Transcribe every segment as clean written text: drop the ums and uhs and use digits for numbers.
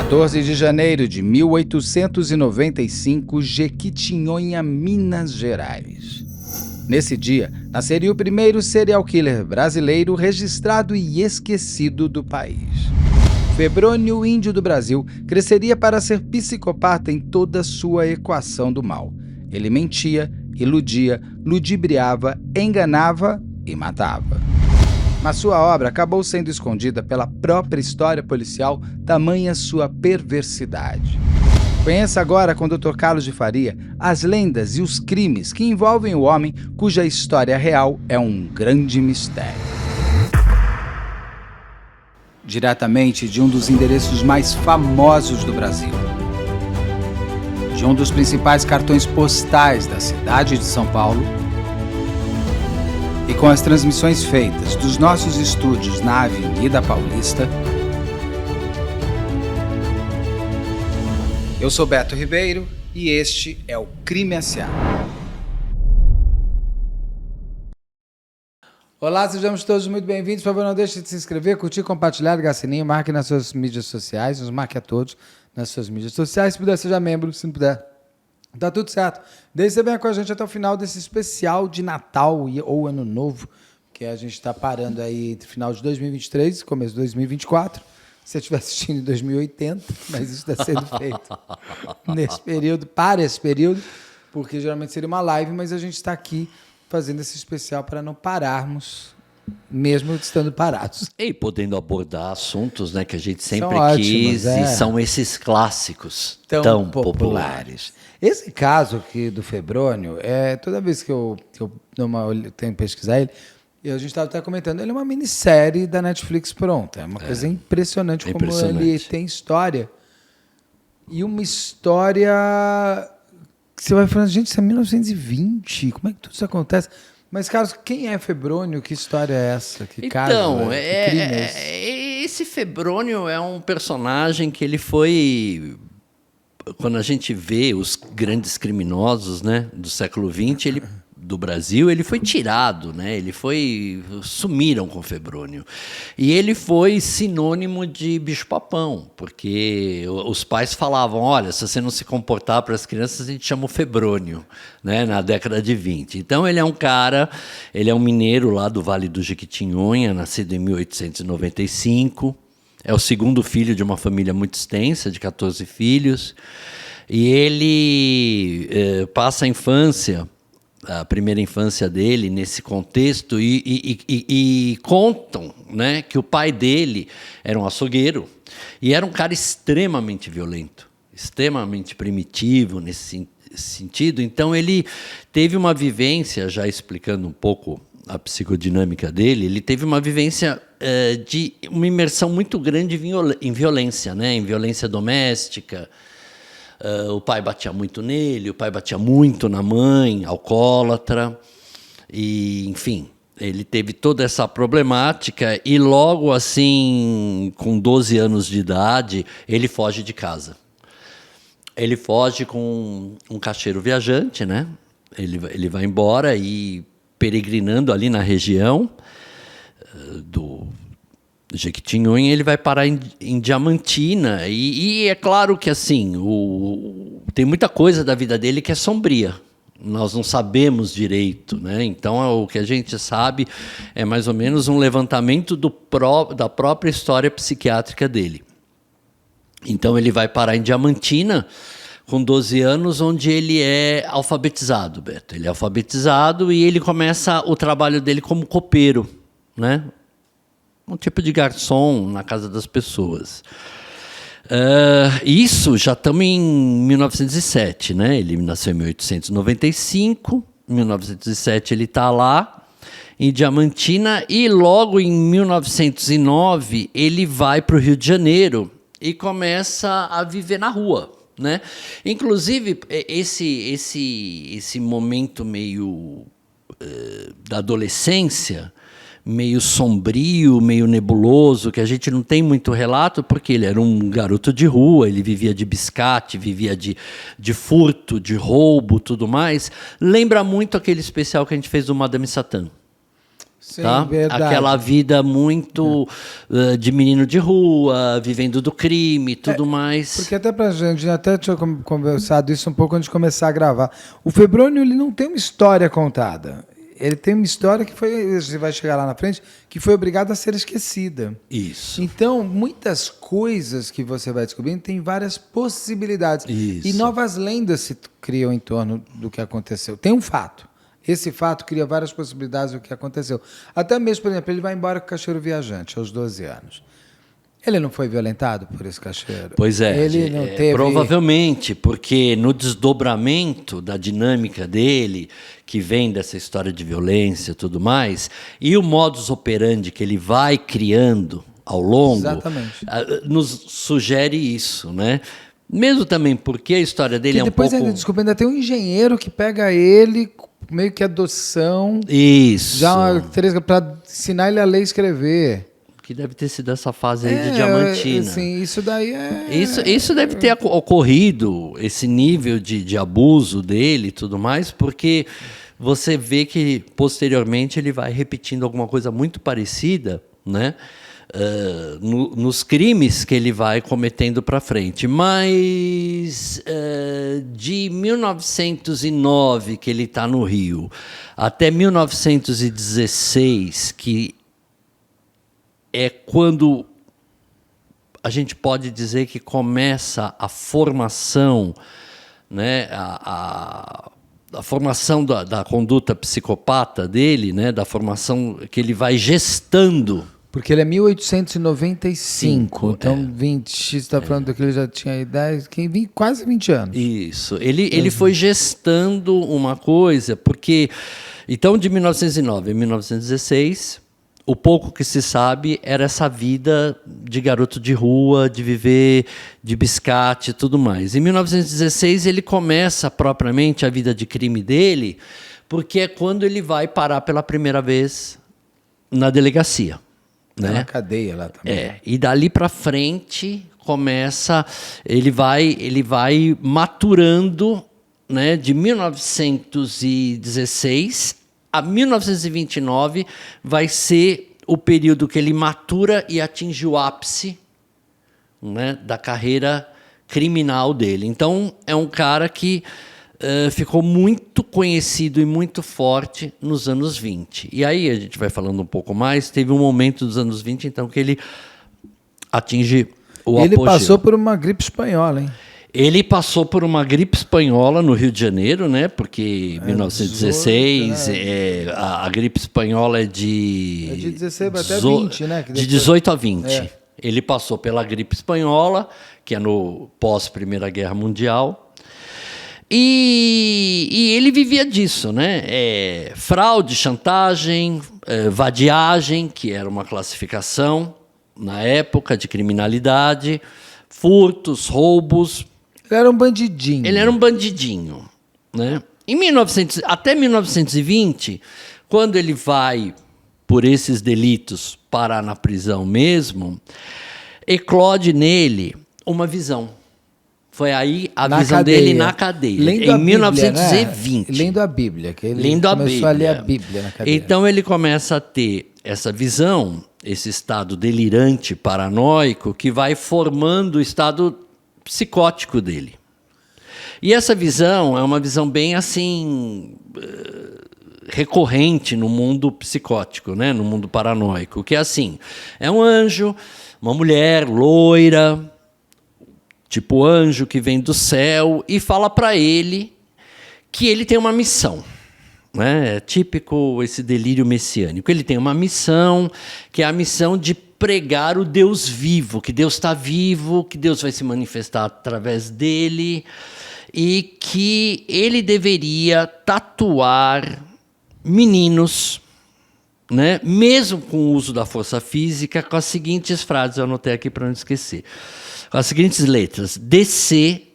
14 de janeiro de 1895, Jequitinhonha, Minas Gerais. Nesse dia, nasceria o primeiro serial killer brasileiro registrado e esquecido do país. Febrônio, índio do Brasil, cresceria para ser psicopata em toda sua equação do mal. Ele mentia, iludia, ludibriava, enganava e matava. Mas sua obra acabou sendo escondida pela própria história policial, tamanha sua perversidade. Conheça agora com o Dr. Carlos de Faria as lendas e os crimes que envolvem o homem cuja história real é um grande mistério. Diretamente de um dos endereços mais famosos do Brasil, de um dos principais cartões postais da cidade de São Paulo, e com as transmissões feitas dos nossos estúdios na Avenida Paulista, eu sou Beto Ribeiro e este é o Crime S.A. Olá, sejamos todos muito bem-vindos. Por favor, não deixe de se inscrever, curtir, compartilhar, ligar o sininho, marque nas suas mídias sociais, nos marque a todos nas suas mídias sociais. Se puder, seja membro, se não puder, tá tudo certo. Desde que você venha com a gente até o final desse especial de Natal ou Ano Novo, que a gente está parando aí entre final de 2023 e começo de 2024. Se você estiver assistindo em 2080, mas isso está sendo feito nesse período, para esse período, porque geralmente seria uma live, mas a gente está aqui fazendo esse especial para não pararmos, mesmo estando parados. E podendo abordar assuntos, né, que a gente sempre São ótimos, quis, e são esses clássicos tão populares. Esse caso aqui do Febrônio, toda vez que eu tenho que pesquisar ele, e a gente estava até comentando, ele é uma minissérie da Netflix pronta. É uma coisa impressionante como ele tem história. E uma história que você vai falando, gente, isso é 1920, como é que tudo isso acontece? Mas, Carlos, quem é Febrônio? Que história é essa? Que caso, que crime é esse? Esse Febrônio é um personagem que ele foi... Quando a gente vê os grandes criminosos, né, do século XX, do Brasil, ele foi tirado, né? Sumiram com o Febrônio. E ele foi sinônimo de bicho-papão, porque os pais falavam, olha, se você não se comportar para as crianças, a gente chama o Febrônio, né? Na década de 20. Então, ele é um mineiro lá do Vale do Jequitinhonha, nascido em 1895, é o segundo filho de uma família muito extensa, de 14 filhos, e ele passa a primeira infância dele nesse contexto, e contam, né, que o pai dele era um açougueiro e era um cara extremamente violento, extremamente primitivo nesse sentido. Então ele teve uma vivência, já explicando um pouco a psicodinâmica dele, ele teve uma vivência de uma imersão muito grande em violência, né, em violência doméstica. O pai batia muito nele, o pai batia muito na mãe, alcoólatra, e, enfim, ele teve toda essa problemática e logo assim, com 12 anos de idade, ele foge de casa. Ele foge com um caixeiro viajante, né? Ele vai embora e peregrinando ali na região do Jequitinhonha, ele vai parar em Diamantina, e é claro que assim tem muita coisa da vida dele que é sombria, nós não sabemos direito, né? Então o que a gente sabe é mais ou menos um levantamento da própria história psiquiátrica dele. Então ele vai parar em Diamantina com 12 anos, onde ele é alfabetizado, Beto. Ele é alfabetizado e ele começa o trabalho dele como copeiro, né? Um tipo de garçom na casa das pessoas. Isso já estamos em 1907, né? Ele nasceu em 1895, em 1907 ele está lá em Diamantina, e logo em 1909 ele vai para o Rio de Janeiro e começa a viver na rua, né? Inclusive, esse momento meio da adolescência, meio sombrio, meio nebuloso, que a gente não tem muito relato, porque ele era um garoto de rua, ele vivia de biscate, vivia de furto, de roubo, tudo mais. Lembra muito aquele especial que a gente fez do Madame Satã. Sim, tá? verdade. Aquela vida muito de menino de rua, vivendo do crime, tudo mais. Porque até pra gente, até tinha conversado isso um pouco antes de começar a gravar. O Febrônio, ele não tem uma história contada. Ele tem uma história que foi, você vai chegar lá na frente, que foi obrigada a ser esquecida. Isso. Então, muitas coisas que você vai descobrindo tem várias possibilidades. Isso. E novas lendas se criam em torno do que aconteceu. Tem um fato. Esse fato cria várias possibilidades do que aconteceu. Até mesmo, por exemplo, ele vai embora com o caixeiro viajante aos 12 anos. Ele não foi violentado por esse caixeiro? Pois é, Ele não teve... provavelmente, porque no desdobramento da dinâmica dele, que vem dessa história de violência e tudo mais, e o modus operandi que ele vai criando ao longo, Exatamente. Nos sugere isso, né? Mesmo também porque a história dele é um depois, pouco... desculpa, ainda tem um engenheiro que pega ele, meio que adoção, Isso. já para ensinar ele a ler e escrever. Que deve ter sido essa fase aí de Diamantina. Sim, isso daí é... Isso deve ter ocorrido, esse nível de abuso dele e tudo mais, porque você vê que, posteriormente, ele vai repetindo alguma coisa muito parecida, né? Nos crimes que ele vai cometendo para frente. Mas de 1909, que ele está no Rio, até 1916, que é quando a gente pode dizer que começa a formação, né, a formação da conduta psicopata dele, né, da formação que ele vai gestando. Porque ele é 1895, então 20, você está falando que ele já tinha 10, quase 20 anos. Isso, ele foi gestando uma coisa, porque, então, de 1909 a 1916... o pouco que se sabe era essa vida de garoto de rua, de viver de biscate e tudo mais. Em 1916, ele começa propriamente a vida de crime dele, porque é quando ele vai parar pela primeira vez na delegacia. Né? Na cadeia lá também. E dali para frente começa, ele vai maturando, né, de 1916 a 1929 vai ser o período que ele matura e atinge o ápice, né, da carreira criminal dele. Então, é um cara que ficou muito conhecido e muito forte nos anos 20. E aí, a gente vai falando um pouco mais, teve um momento dos anos 20, então, que ele atinge o apogeu. Ele passou por uma gripe espanhola, hein? Ele passou por uma gripe espanhola no Rio de Janeiro, né? Porque em 1916 a gripe espanhola é de... É de 16 até 20, né? Que de 18 a 20. Ele passou pela gripe espanhola, que é no pós-Primeira Guerra Mundial. E ele vivia disso, né? Fraude, chantagem, vadiagem, que era uma classificação na época de criminalidade, furtos, roubos... Ele era um bandidinho. Ele era um bandidinho, né? Até 1920, quando ele vai, por esses delitos, parar na prisão mesmo, eclode nele uma visão. Foi aí a visão dele na cadeia, em 1920. Né? Lendo a Bíblia. Que ele lendo a começou Bíblia. a ler a Bíblia na cadeia. Então ele começa a ter essa visão, esse estado delirante, paranoico, que vai formando o estado psicótico dele. E essa visão é uma visão bem assim recorrente no mundo psicótico, né? No mundo paranoico, que é assim, é um anjo, uma mulher loira, tipo anjo que vem do céu e fala para ele que ele tem uma missão. Né? É típico esse delírio messiânico. Ele tem uma missão, que é a missão de pregar o Deus vivo, que Deus está vivo, que Deus vai se manifestar através dele e que ele deveria tatuar meninos, né, mesmo com o uso da força física, com as seguintes frases, eu anotei aqui para não esquecer, com as seguintes letras, DCVSVI,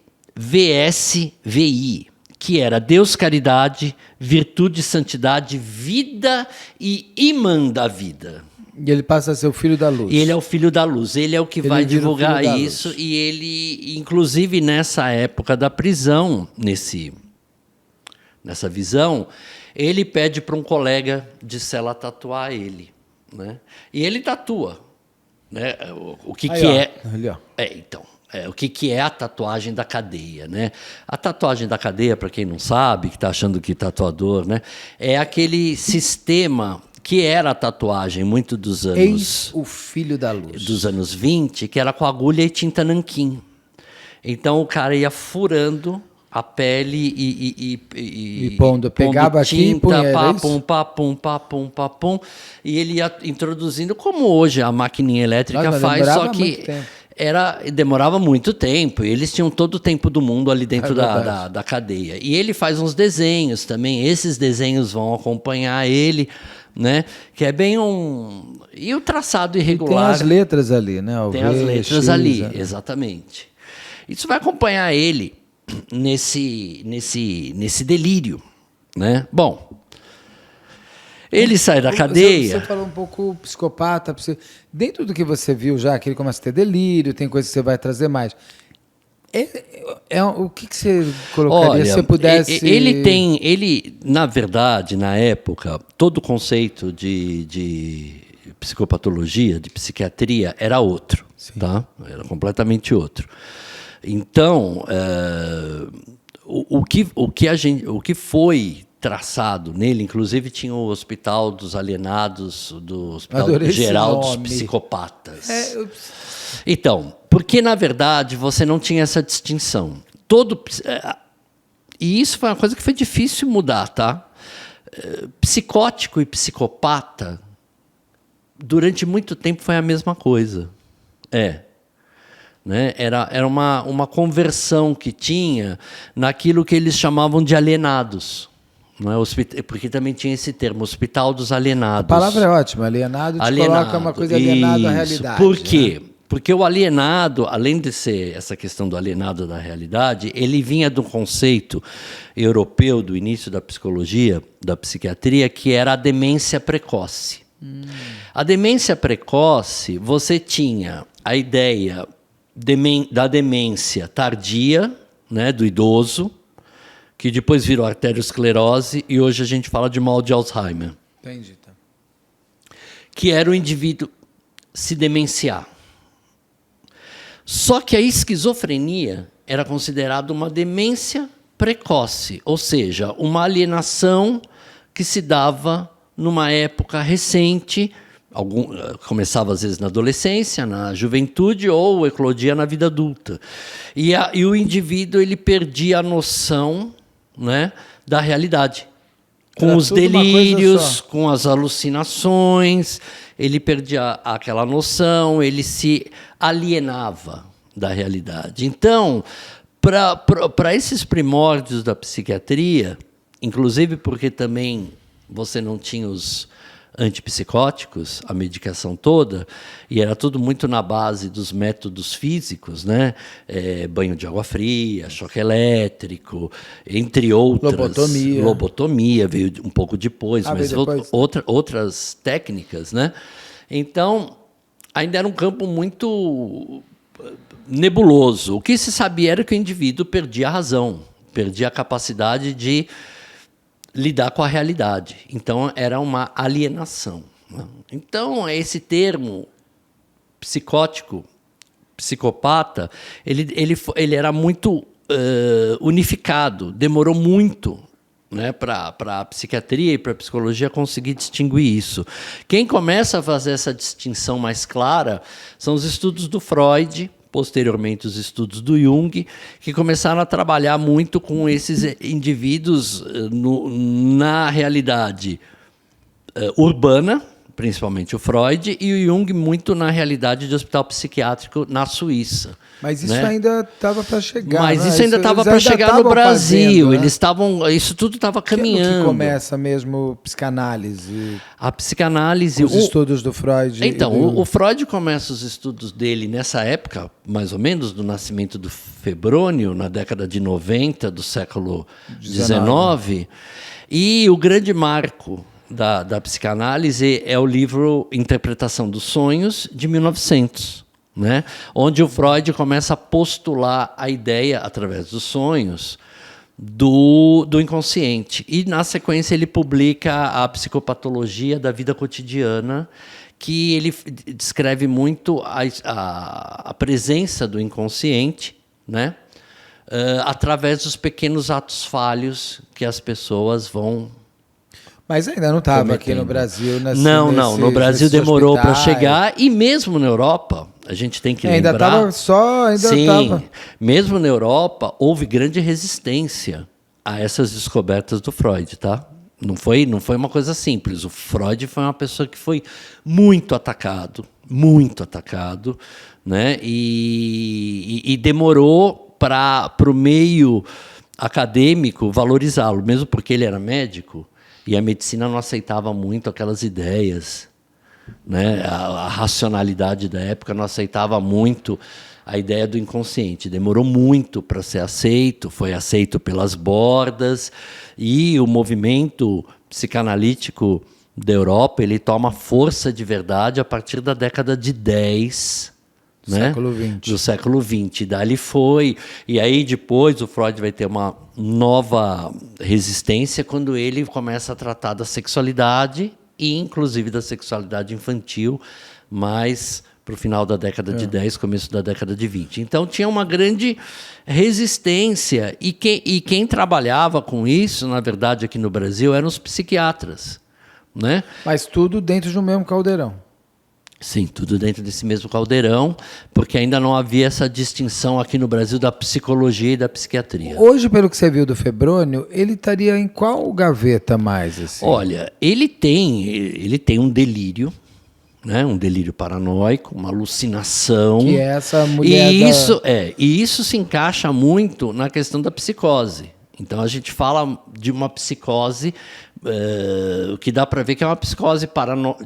que era Deus, caridade, virtude, santidade, vida e imã da vida. E ele passa a ser o filho da luz. E ele é o filho da luz, ele é o que vai divulgar isso. E ele, inclusive nessa época da prisão, nessa visão, ele pede para um colega de cela tatuar ele, né? E ele tatua, né? O que Aí, que ó. é? Ali, ó. Então, o que que é a tatuagem da cadeia, né? A tatuagem da cadeia, para quem não sabe, que está achando que tatuador, né? É aquele sistema que era a tatuagem muito dos anos... Eis o filho da luz. Dos anos 20, que era com agulha e tinta nanquim. Então o cara ia furando a pele E pondo, pegava aqui e punha, era isso? papum, e ele ia introduzindo, como hoje a maquininha elétrica Mas faz, demorava só que muito tempo. demorava muito tempo, e eles tinham todo o tempo do mundo ali dentro verdade. da cadeia. E ele faz uns desenhos também, esses desenhos vão acompanhar ele, né? Que é bem um... E o traçado irregular... Tem as letras ali, né? O Tem V, as letras X, ali, né? exatamente. Isso vai acompanhar ele nesse delírio, né? Bom, ele sai da cadeia... Você falou um pouco psicopata. Dentro do que você viu já, que ele começa a ter delírio, tem coisas que você vai trazer mais. O que você colocaria Olha, se você pudesse... Ele, na verdade, na época, todo o conceito de psicopatologia, de psiquiatria, era outro, tá? Era completamente outro. Então, o que foi traçado nele, inclusive tinha o Hospital dos Alienados, do Hospital Adorei Geral esse dos nome. Psicopatas. Então, porque na verdade você não tinha essa distinção. E isso foi uma coisa que foi difícil mudar, tá? Psicótico e psicopata, durante muito tempo foi a mesma coisa. Né? Era uma conversão que tinha naquilo que eles chamavam de alienados. Não é? Porque também tinha esse termo, Hospital dos Alienados. A palavra é ótima, alienado te coloca uma coisa alienada à realidade. Por quê? Né? Porque o alienado, além de ser essa questão do alienado da realidade, ele vinha do conceito europeu do início da psicologia, da psiquiatria, que era a demência precoce. A demência precoce, você tinha a ideia da demência tardia, né, do idoso, que depois virou arteriosclerose, e hoje a gente fala de mal de Alzheimer. Entendi. Tá. Que era o indivíduo se demenciar. Só que a esquizofrenia era considerada uma demência precoce, ou seja, uma alienação que se dava numa época recente, começava às vezes na adolescência, na juventude, ou eclodia na vida adulta. E o indivíduo ele perdia a noção, né, da realidade. Com os delírios, com as alucinações, ele perdia aquela noção, ele se alienava da realidade. Então, para esses primórdios da psiquiatria, inclusive porque também você não tinha os antipsicóticos, a medicação toda, e era tudo muito na base dos métodos físicos, né? Banho de água fria, choque elétrico, entre outras. Lobotomia veio um pouco depois, mas outras técnicas, né? Então, ainda era um campo muito nebuloso. O que se sabia era que o indivíduo perdia a razão, perdia a capacidade de lidar com a realidade. Então, era uma alienação. Então, esse termo psicótico, psicopata, ele era muito unificado, demorou muito, né, para a psiquiatria e para a psicologia conseguir distinguir isso. Quem começa a fazer essa distinção mais clara são os estudos do Freud, posteriormente os estudos do Jung, que começaram a trabalhar muito com esses indivíduos na realidade urbana, principalmente o Freud, e o Jung muito na realidade de hospital psiquiátrico na Suíça. Mas isso né? ainda estava para chegar. Mas né? isso ainda estava para chegar no Brasil. Fazendo, né? Eles estavam, isso tudo estava caminhando. Que começa mesmo psicanálise. A psicanálise, os estudos do Freud. Então, o Freud começa os estudos dele nessa época, mais ou menos, do nascimento do Febrônio, na década de 90 do século XIX. E o grande marco da psicanálise é o livro Interpretação dos Sonhos, de 1900. Né? Onde o Freud começa a postular a ideia, através dos sonhos, do inconsciente. E, na sequência, ele publica a psicopatologia da vida cotidiana, que ele descreve muito a presença do inconsciente, né? Através dos pequenos atos falhos que as pessoas vão... Mas ainda não estava aqui no Brasil. Não. No Brasil demorou para chegar. E mesmo na Europa, a gente tem que lembrar... Ainda mesmo na Europa, houve grande resistência a essas descobertas do Freud, tá? Não foi uma coisa simples. O Freud foi uma pessoa que foi muito atacado, né? E demorou para o meio acadêmico valorizá-lo, mesmo porque ele era médico. E a medicina não aceitava muito aquelas ideias, né? A racionalidade da época não aceitava muito a ideia do inconsciente. Demorou muito para ser aceito, foi aceito pelas bordas, e o movimento psicanalítico da Europa ele toma força de verdade a partir da década de 10, né? Do século XX. Dali foi. E aí depois o Freud vai ter uma nova resistência quando ele começa a tratar da sexualidade, e inclusive da sexualidade infantil, mais para o final da década de 10, começo da década de 20. Então tinha uma grande resistência, e quem trabalhava com isso, na verdade, aqui no Brasil, eram os psiquiatras, né? Mas tudo dentro de um mesmo caldeirão. Sim, tudo dentro desse mesmo caldeirão, porque ainda não havia essa distinção aqui no Brasil da psicologia e da psiquiatria. Hoje, pelo que você viu do Febrônio, ele estaria em qual gaveta mais? Assim? Olha, ele tem um delírio, né? Um delírio paranoico, uma alucinação. Que é essa mulher e isso se encaixa muito na questão da psicose. Então, a gente fala de uma psicose, o que dá para ver que é uma psicose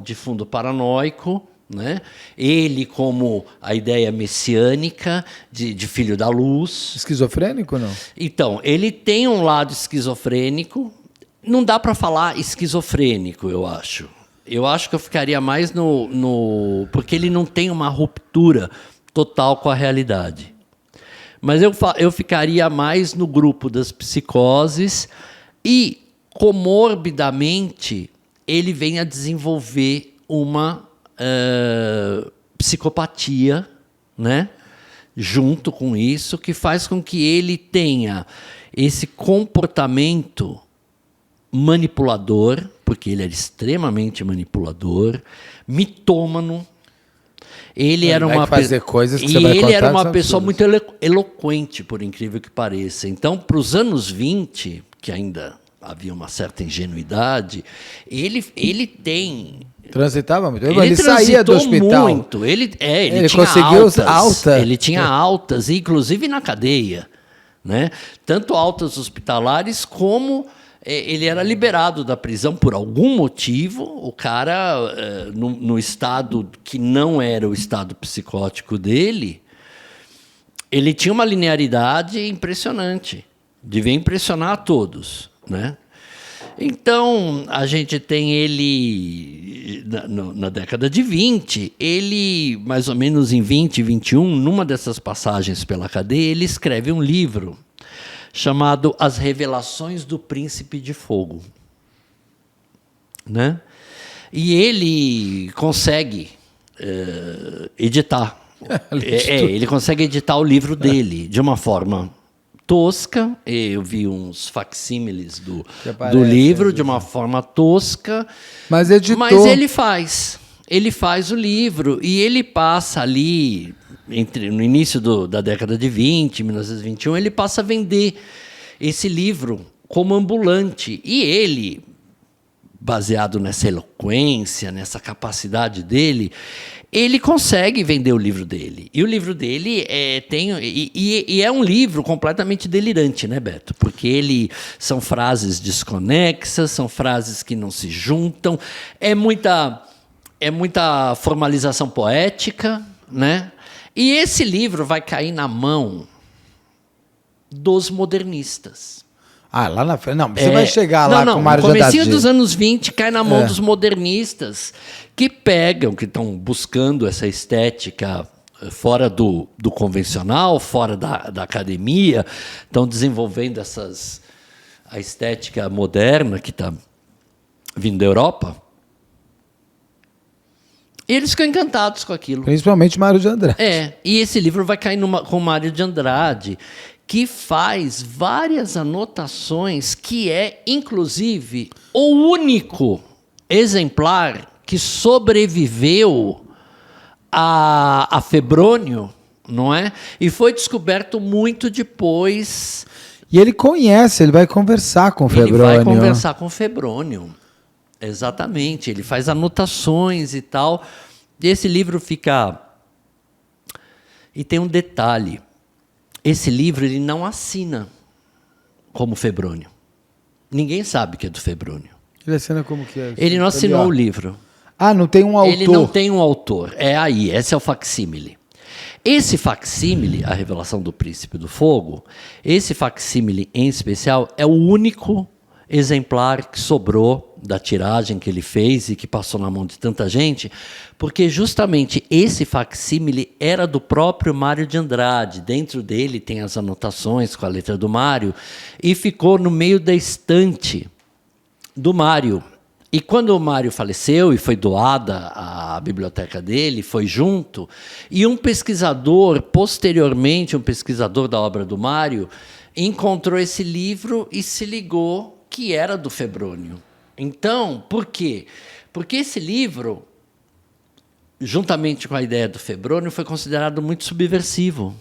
de fundo paranoico, né? Ele como a ideia messiânica de filho da luz. Esquizofrênico, não? Então, ele tem um lado esquizofrênico. Não dá para falar esquizofrênico, eu acho. Eu acho que eu ficaria mais porque ele não tem uma ruptura total com a realidade. Mas eu ficaria mais no grupo das psicoses, e comorbidamente ele vem a desenvolver uma psicopatia, né? Junto com isso, que faz com que ele tenha esse comportamento manipulador, porque ele era extremamente manipulador, mitômano. Ele era uma fazer coisas que e você vai ele contar, era uma pessoa muito eloquente, por incrível que pareça. Então, para os anos 20, que ainda havia uma certa ingenuidade, ele tem... Transitava muito. Ele saía do hospital. Muito. Ele tinha conseguiu alta. Ele tinha altas, inclusive na cadeia, né? Tanto altas hospitalares como ele era liberado da prisão por algum motivo. O cara, no estado que não era o estado psicótico dele, ele tinha uma linearidade impressionante. Devia impressionar a todos, né? Então, a gente tem ele na década de 20, ele, mais ou menos em 20, 21, numa dessas passagens pela cadeia, ele escreve um livro chamado As Revelações do Príncipe de Fogo, né? E ele consegue editar. Ele consegue editar o livro dele de uma forma tosca. Eu vi uns facsímiles do livro de uma forma tosca. Mas editou. Mas ele faz o livro, e ele passa ali, no início da década de 20, 1921, ele passa a vender esse livro como ambulante. E ele, baseado nessa eloquência, nessa capacidade dele, ele consegue vender o livro dele. E o livro dele é um livro completamente delirante, né, Beto? Porque são frases desconexas, são frases que não se juntam, é muita formalização poética, né? E esse livro vai cair na mão dos modernistas. Ah, lá na frente. Não, você vai chegar lá com o Mário Haddad. No comecinho dos anos 20 cai na mão dos modernistas, que estão buscando essa estética fora do convencional, fora da academia, estão desenvolvendo essas a estética moderna que está vindo da Europa. E eles ficam encantados com aquilo. Principalmente Mário de Andrade. E esse livro vai cair com Mário de Andrade, que faz várias anotações, que é, inclusive, o único exemplar que sobreviveu a febrônio, não é? E foi descoberto muito depois. E ele conhece, ele vai conversar com o Febrônio. Ele vai conversar com o Febrônio. Exatamente. Ele faz anotações e tal. E esse livro fica... E tem um detalhe. Esse livro ele não assina como Febrônio. Ninguém sabe que é do Febrônio. Ele assina como que é? Ele não assinou o livro. Ah, não tem um autor. Ele não tem um autor. Esse é o facsímile. Esse facsímile, A Revelação do Príncipe do Fogo, esse facsímile em especial é o único exemplar que sobrou da tiragem que ele fez e que passou na mão de tanta gente, porque justamente esse facsímile era do próprio Mário de Andrade. Dentro dele tem as anotações com a letra do Mário e ficou no meio da estante do Mário. E quando o Mário faleceu e foi doada a biblioteca dele, foi junto, e um pesquisador, posteriormente, um pesquisador da obra do Mário, encontrou esse livro e se ligou que era do Febrônio. Então, por quê? Porque esse livro, juntamente com a ideia do Febrônio, foi considerado muito subversivo.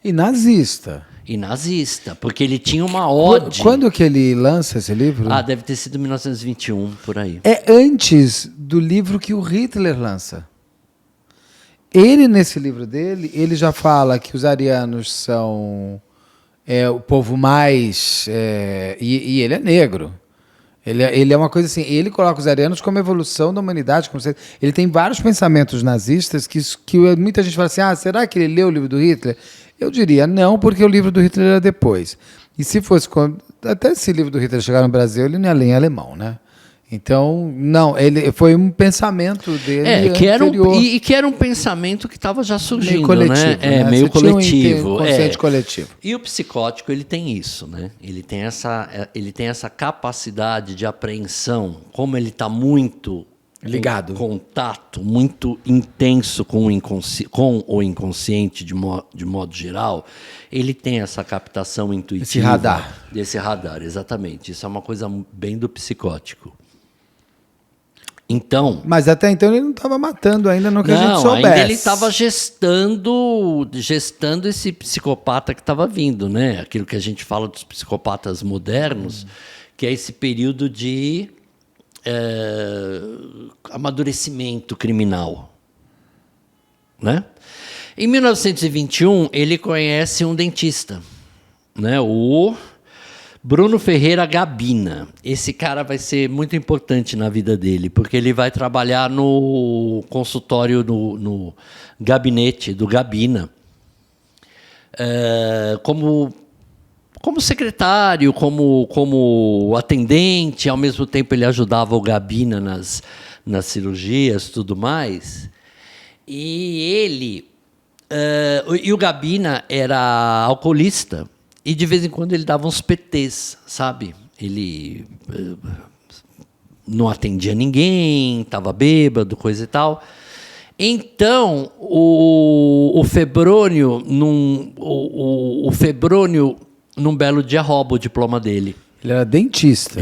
E nazista. E nazista, porque ele tinha uma ode. Quando que ele lança esse livro? Deve ter sido em 1921, por aí. É antes do livro que o Hitler lança. Ele, nesse livro dele, ele já fala que os arianos são o povo mais... e ele é negro. Ele é uma coisa assim, ele coloca os arianos como evolução da humanidade. Ele tem vários pensamentos nazistas que muita gente fala assim, será que ele leu o livro do Hitler? Eu diria não, porque o livro do Hitler era depois. E se fosse até esse livro do Hitler chegar no Brasil, ele não ia ler em alemão, né? Então, não, ele foi um pensamento dele que anterior. era um pensamento que estava já surgindo, meio coletivo, né? Meio coletivo. Um consciente coletivo. E o psicótico, ele tem isso, né? Ele tem essa capacidade de apreensão, como ele está muito ligado, contato muito intenso com o inconsciente de modo geral, ele tem essa captação intuitiva. Desse radar, exatamente. Isso é uma coisa bem do psicótico. Então, mas até então ele não estava matando ainda, não que a gente soubesse. Ainda ele estava gestando esse psicopata que estava vindo, né? Aquilo que a gente fala dos psicopatas modernos, que é esse período de amadurecimento criminal, né? Em 1921, ele conhece um dentista, né? O Bruno Ferreira Gabina. Esse cara vai ser muito importante na vida dele, porque ele vai trabalhar no consultório, no gabinete do Gabina, como secretário, como atendente. Ao mesmo tempo ele ajudava o Gabina nas cirurgias, tudo mais. E o Gabina era alcoolista. E de vez em quando ele dava uns PTs, sabe? Ele não atendia ninguém, estava bêbado, coisa e tal. Então, o Febrônio, num belo dia, rouba o diploma dele. Ele era dentista.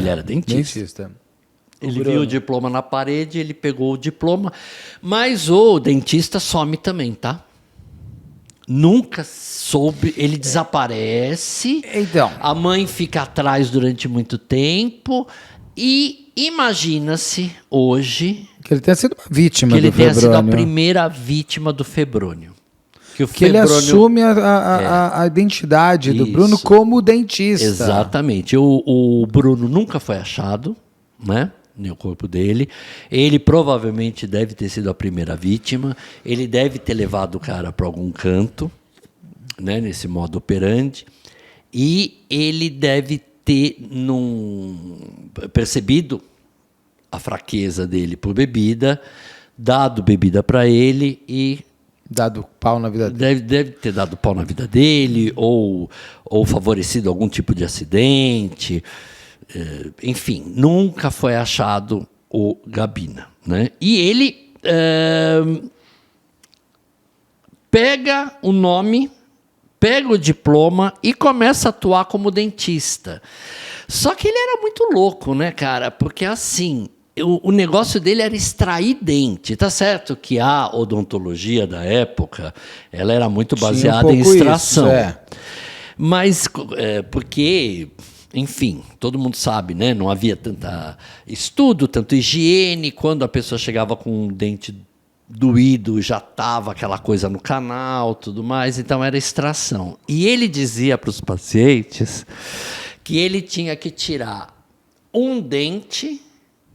Ele viu o diploma na parede, ele pegou o diploma. Mas o dentista some também, tá? Nunca soube, ele desaparece, então, a mãe fica atrás durante muito tempo e imagina-se hoje que ele tenha sido uma vítima que ele do tenha Febrônio. sido a primeira vítima do Febrônio. Que ele assume a identidade do Bruno como dentista. Exatamente. O Bruno nunca foi achado, né? No corpo dele. Ele provavelmente deve ter sido a primeira vítima. Ele deve ter levado o cara para algum canto, né, nesse modo operandi. E ele deve ter percebido a fraqueza dele por bebida, dado bebida para ele e Dado pau na vida dele. Deve ter dado pau na vida dele, ou favorecido algum tipo de acidente. Enfim, nunca foi achado o Gabina, né? E ele pega o nome, pega o diploma e começa a atuar como dentista. Só que ele era muito louco, né, cara? Porque assim, o negócio dele era extrair dente. Tá certo que a odontologia da época, ela era muito baseada em extração. Isso, Mas porque, enfim, todo mundo sabe, né? Não havia tanto estudo, tanto higiene. Quando a pessoa chegava com um dente doído, já estava aquela coisa no canal, tudo mais. Então era extração. E ele dizia para os pacientes que ele tinha que tirar um dente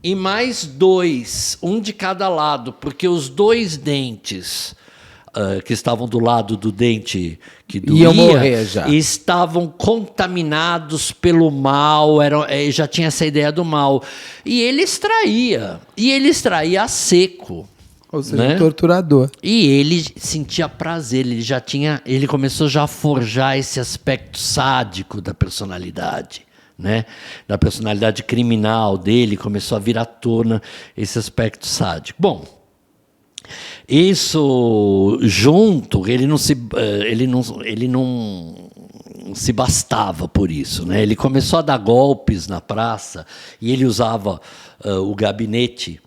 e mais 2, um de cada lado, porque os 2 dentes que estavam do lado do dente que doía iam morrer já. Estavam contaminados pelo mal, já tinha essa ideia do mal. E ele extraía a seco. Ou seja, né? um torturador. E ele sentia prazer, ele começou já a forjar esse aspecto sádico da personalidade, né? Da personalidade criminal dele, começou a vir à tona esse aspecto sádico. Bom, isso junto, ele não se bastava por isso, né? Ele começou a dar golpes na praça e ele usava o gabinete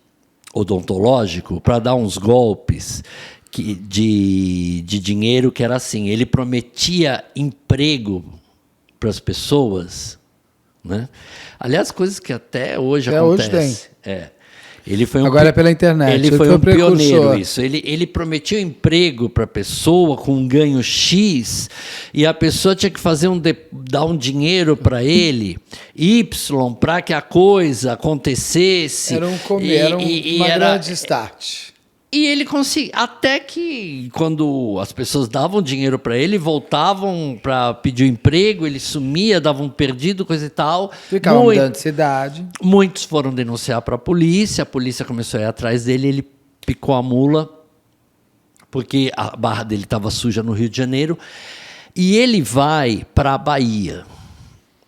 odontológico para dar uns golpes de dinheiro que era assim, ele prometia emprego para as pessoas, né? Aliás, coisas que até hoje acontecem. Ele foi Agora é pela internet. Ele foi um pioneiro isso. Ele prometia um emprego para a pessoa com um ganho X e a pessoa tinha que dar um dinheiro para ele, Y, para que a coisa acontecesse. Era uma grande start. E ele conseguia, até que quando as pessoas davam dinheiro para ele, voltavam para pedir um emprego, ele sumia, dava um perdido, coisa e tal. Ficava mudando de cidade. Muitos foram denunciar para a polícia começou a ir atrás dele, ele picou a mula, porque a barra dele estava suja no Rio de Janeiro, e ele vai para a Bahia.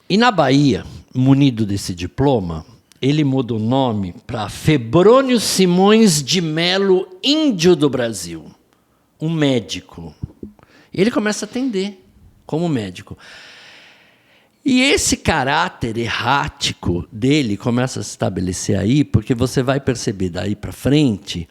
E na Bahia, munido desse diploma, ele muda o nome para Febrônio Simões de Melo, índio do Brasil, um médico. E ele começa a atender como médico. E esse caráter errático dele começa a se estabelecer aí, porque você vai perceber daí para frente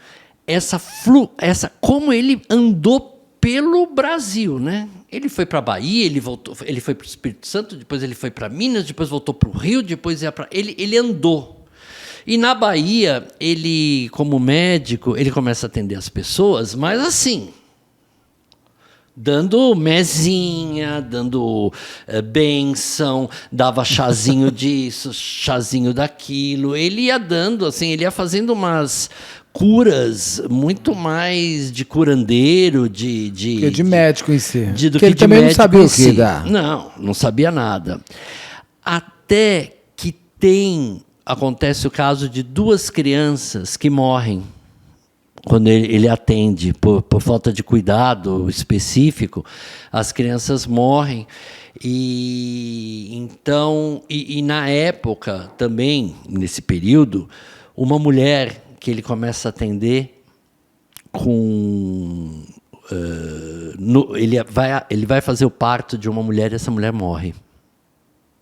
como ele andou pelo Brasil, né? Ele foi para a Bahia, ele voltou, ele foi para o Espírito Santo, depois ele foi para Minas, depois voltou para o Rio, depois ia para ele andou. E na Bahia, ele, como médico, ele começa a atender as pessoas, mas assim, dando mesinha, dando bênção, dava chazinho disso, chazinho daquilo. Ele ia dando, assim, ele ia fazendo umas curas muito mais de curandeiro, de médico em si. Porque ele também não sabia o que dar. Não sabia nada. Até que acontece o caso de 2 crianças que morrem quando ele atende por falta de cuidado específico. As crianças morrem e na época também, nesse período, uma mulher que ele começa a atender ele vai fazer o parto de uma mulher e essa mulher morre.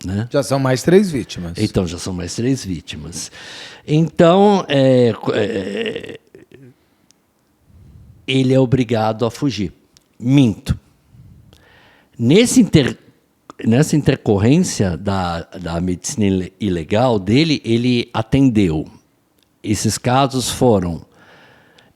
Né? Já são mais 3 vítimas. Então, já são mais 3 vítimas. Então, ele é obrigado a fugir. Minto. Nessa intercorrência da medicina ilegal dele, ele atendeu. Esses casos foram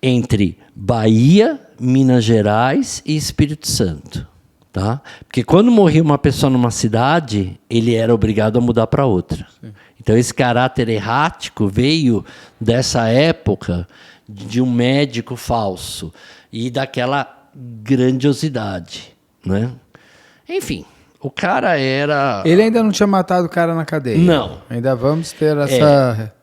entre Bahia, Minas Gerais e Espírito Santo. Tá? Porque quando morria uma pessoa numa cidade, ele era obrigado a mudar para outra. Sim. Então, esse caráter errático veio dessa época de um médico falso e daquela grandiosidade. Né? Enfim, o cara era... Ele ainda não tinha matado o cara na cadeia. Não. Ainda vamos ter essa...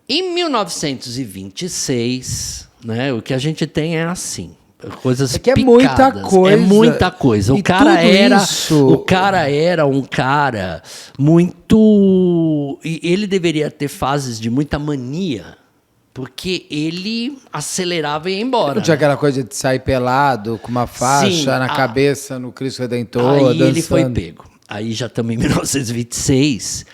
Em 1926, né, o que a gente tem é assim. Coisas É que é picadas. muita coisa. É muita coisa. E tudo O cara era um cara muito... E ele deveria ter fases de muita mania, porque ele acelerava e ia embora. Não tinha aquela coisa de sair pelado, com uma faixa Sim, na cabeça, no Cristo Redentor, Aí dançando. ele foi pego. Aí já estamos em 1926,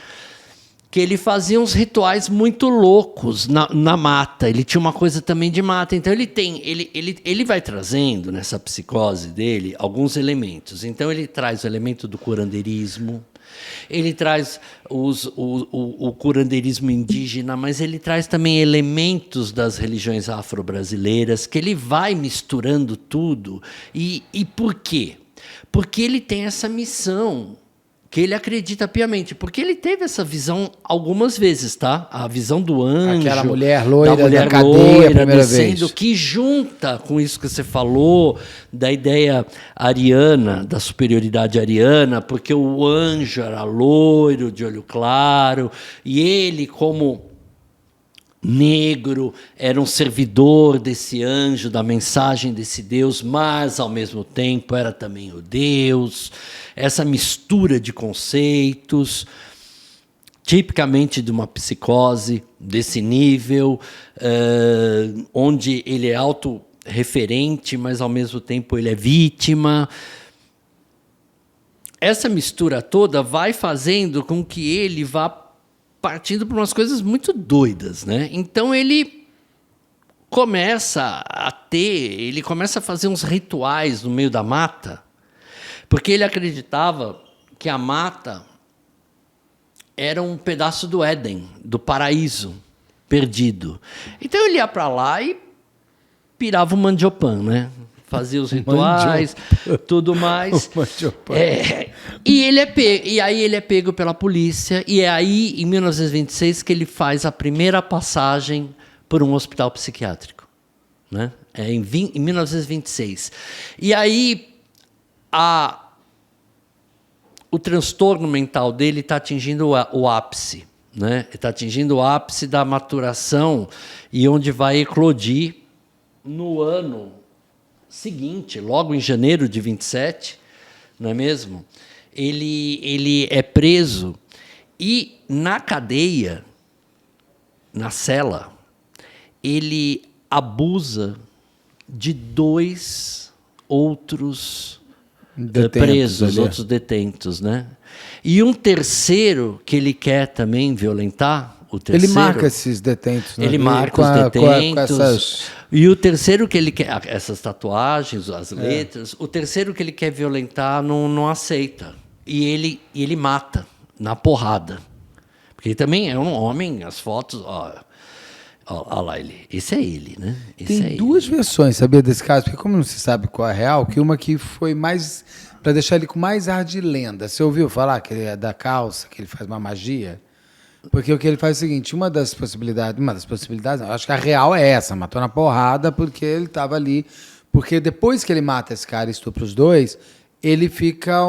que ele fazia uns rituais muito loucos na mata. Ele tinha uma coisa também de mata. Então ele vai trazendo nessa psicose dele alguns elementos. Então ele traz o elemento do curandeirismo, ele traz o curandeirismo indígena, mas ele traz também elementos das religiões afro-brasileiras, que ele vai misturando tudo. E por quê? Porque ele tem essa missão que ele acredita piamente, porque ele teve essa visão algumas vezes, tá? A visão do anjo, aquela mulher loira da cadeia, loira, a primeira descendo, vez. que junta com isso que você falou, da ideia ariana, da superioridade ariana, porque o anjo era loiro, de olho claro, e ele, como negro, era um servidor desse anjo, da mensagem desse Deus, mas, ao mesmo tempo, era também o Deus. Essa mistura de conceitos, tipicamente de uma psicose desse nível, onde ele é autorreferente, mas, ao mesmo tempo, ele é vítima. Essa mistura toda vai fazendo com que ele vá partindo para umas coisas muito doidas, né? Então ele começa a fazer uns rituais no meio da mata, porque ele acreditava que a mata era um pedaço do Éden, do paraíso perdido. Então ele ia para lá e pirava o mandiopan, né? Fazia os rituais, tudo mais. E aí ele é pego pela polícia, e é aí, em 1926, que ele faz a primeira passagem por um hospital psiquiátrico. Né? Em 1926. E aí o transtorno mental dele está atingindo o ápice. Né? Está atingindo o ápice da maturação, e onde vai eclodir no ano seguinte, logo em janeiro de 27, não é mesmo? Ele é preso e, na cadeia, na cela, ele abusa de 2 outros presos, outros detentos, né? E um terceiro que ele quer também violentar, o terceiro... Ele marca esses detentos. Né? Ele marca os detentos. Com essas... E o terceiro que ele quer... Essas tatuagens, as letras. O terceiro que ele quer violentar não aceita. E ele mata na porrada. Porque ele também é um homem, as fotos... Olha lá ele. Esse é ele, né? Tem 2 versões, sabia, desse caso? Porque como não se sabe qual é a real, que uma que foi mais... para deixar ele com mais ar de lenda. Você ouviu falar que ele é da calça, que ele faz uma magia? Porque o que ele faz é o seguinte, uma das possibilidades, não, acho que a real é essa, matou na porrada porque ele estava ali, porque depois que ele mata esse cara e estupra os 2, ele fica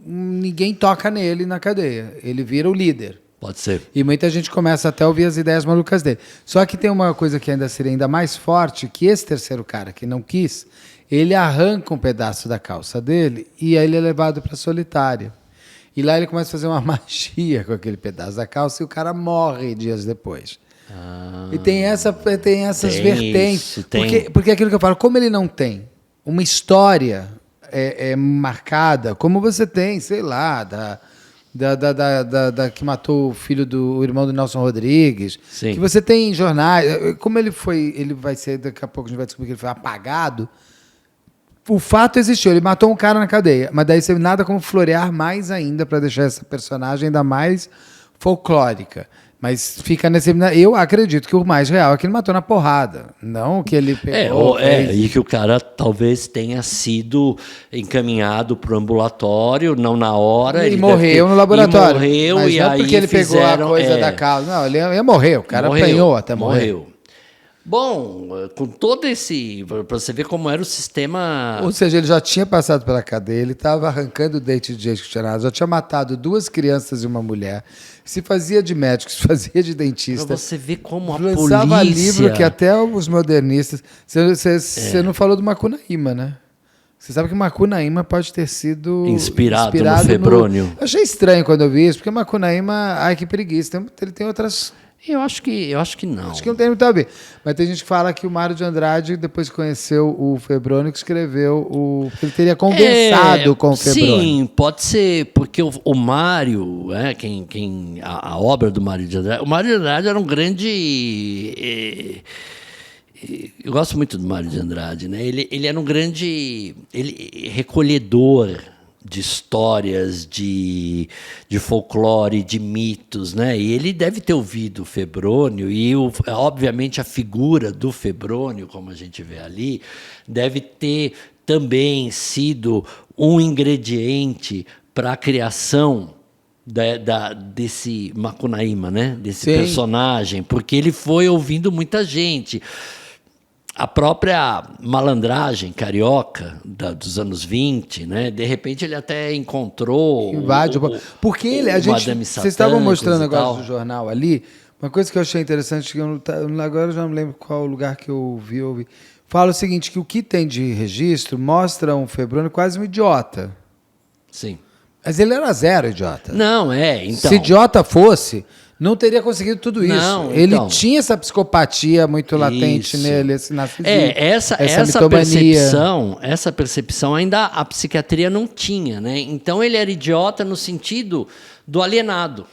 ninguém toca nele na cadeia, ele vira o líder. Pode ser. E muita gente começa até a ouvir as ideias malucas dele. Só que tem uma coisa que ainda seria ainda mais forte, que esse terceiro cara que não quis, ele arranca um pedaço da calça dele e aí ele é levado para a solitária. E lá ele começa a fazer uma magia com aquele pedaço da calça e o cara morre dias depois. E tem essas vertentes. Porque aquilo que eu falo, como ele não tem uma história marcada, como você tem, sei lá, da que matou o irmão do Nelson Rodrigues, Sim. Que você tem jornais, como ele vai ser, daqui a pouco a gente vai descobrir que ele foi apagado. O fato existiu, ele matou um cara na cadeia, mas daí você nada como florear mais ainda para deixar essa personagem ainda mais folclórica. Mas fica nesse... Eu acredito que o mais real é que ele matou na porrada, não que ele pegou... E que o cara talvez tenha sido encaminhado para o ambulatório, não na hora. E morreu no laboratório. E morreu, mas e não aí porque ele pegou a coisa da causa. Não, ele ia morrer, o cara apanhou até morrer. Morreu. Bom, com todo esse... Para você ver como era o sistema... Ou seja, ele já tinha passado pela cadeia, ele estava arrancando o dente de gente que tinha nada, já tinha matado 2 crianças e uma mulher, se fazia de médico, se fazia de dentista. Para você ver como a lançava polícia... livro que até os modernistas... Você não falou do Macunaíma, né? Você sabe que Macunaíma pode ter sido inspirado no Febrônio. Eu achei estranho quando eu vi isso, porque Macunaíma, ai que preguiça, ele tem outras... Eu acho que não. Acho que não tem muito a ver. Mas tem gente que fala que o Mário de Andrade, depois que conheceu o Febrônio, que escreveu ele teria conversado com o Febrônio. Sim, pode ser, porque o Mário, a obra do Mário de Andrade... O Mário de Andrade era um grande... eu gosto muito do Mário de Andrade, né? Ele era um grande recolhedor de histórias, de folclore, de mitos, né? E ele deve ter ouvido o Febrônio e, obviamente, a figura do Febrônio, como a gente vê ali, deve ter também sido um ingrediente para a criação desse Macunaíma, né? Desse Sim. personagem, porque ele foi ouvindo muita gente. A própria malandragem carioca dos anos 20, né? De repente ele até encontrou porque vocês estavam mostrando agora no jornal ali, uma coisa que eu achei interessante, que agora eu já não lembro qual lugar que eu vi. Fala o seguinte, que o que tem de registro mostra um Febrônio quase um idiota. Sim. Mas ele era zero idiota. Não, então... Se idiota fosse... não teria conseguido tudo isso. Não, ele tinha essa psicopatia muito latente nele, esse narcisismo, essa percepção ainda a psiquiatria não tinha, né? Então ele era idiota no sentido do alienado.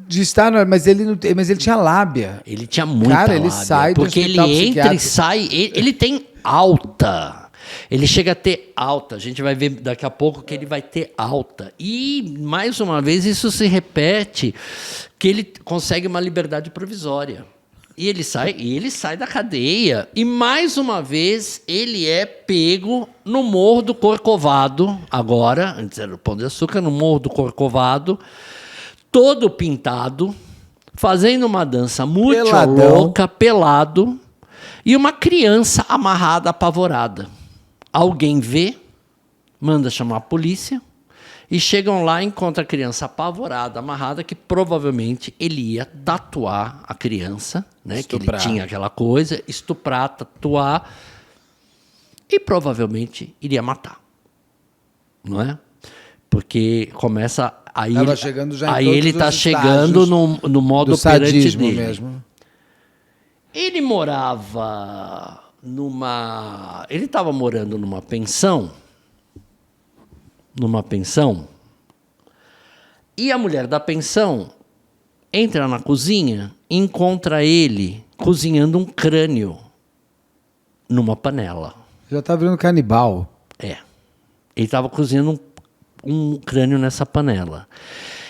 De estar, mas ele tinha lábia. Ele tinha muita lábia. Ele sai do porque ele entra e sai, ele tem alta. Ele chega a ter alta. A gente vai ver daqui a pouco que ele vai ter alta. E, mais uma vez, isso se repete, que ele consegue uma liberdade provisória. E ele sai da cadeia. E, mais uma vez, ele é pego no Morro do Corcovado, agora, antes era o Pão de Açúcar, no Morro do Corcovado, todo pintado, fazendo uma dança muito louca, pelado, e uma criança amarrada, apavorada. Alguém vê, manda chamar a polícia, e chegam lá e encontram a criança apavorada, amarrada, que provavelmente ele ia tatuar a criança, né? Que ele tinha aquela coisa, estuprar, tatuar, e provavelmente iria matar. Não é? Porque começa... Aí ele está chegando no modo operante dele. Mesmo. Ele morava... Ele estava morando numa pensão, e a mulher da pensão entra na cozinha e encontra ele cozinhando um crânio numa panela. Já estava virando canibal. Ele estava cozinhando um crânio nessa panela.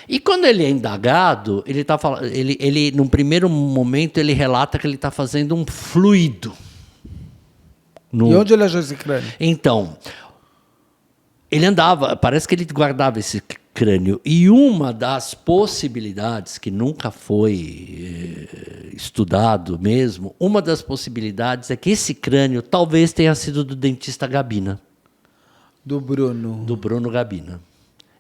E quando ele é indagado, ele num primeiro momento ele relata que ele está fazendo um fluido. E onde ele achou esse crânio? Então, ele andava, parece que ele guardava esse crânio. E uma das possibilidades, que nunca foi estudado mesmo, uma das possibilidades é que esse crânio talvez tenha sido do dentista Gabina. Do Bruno Gabina.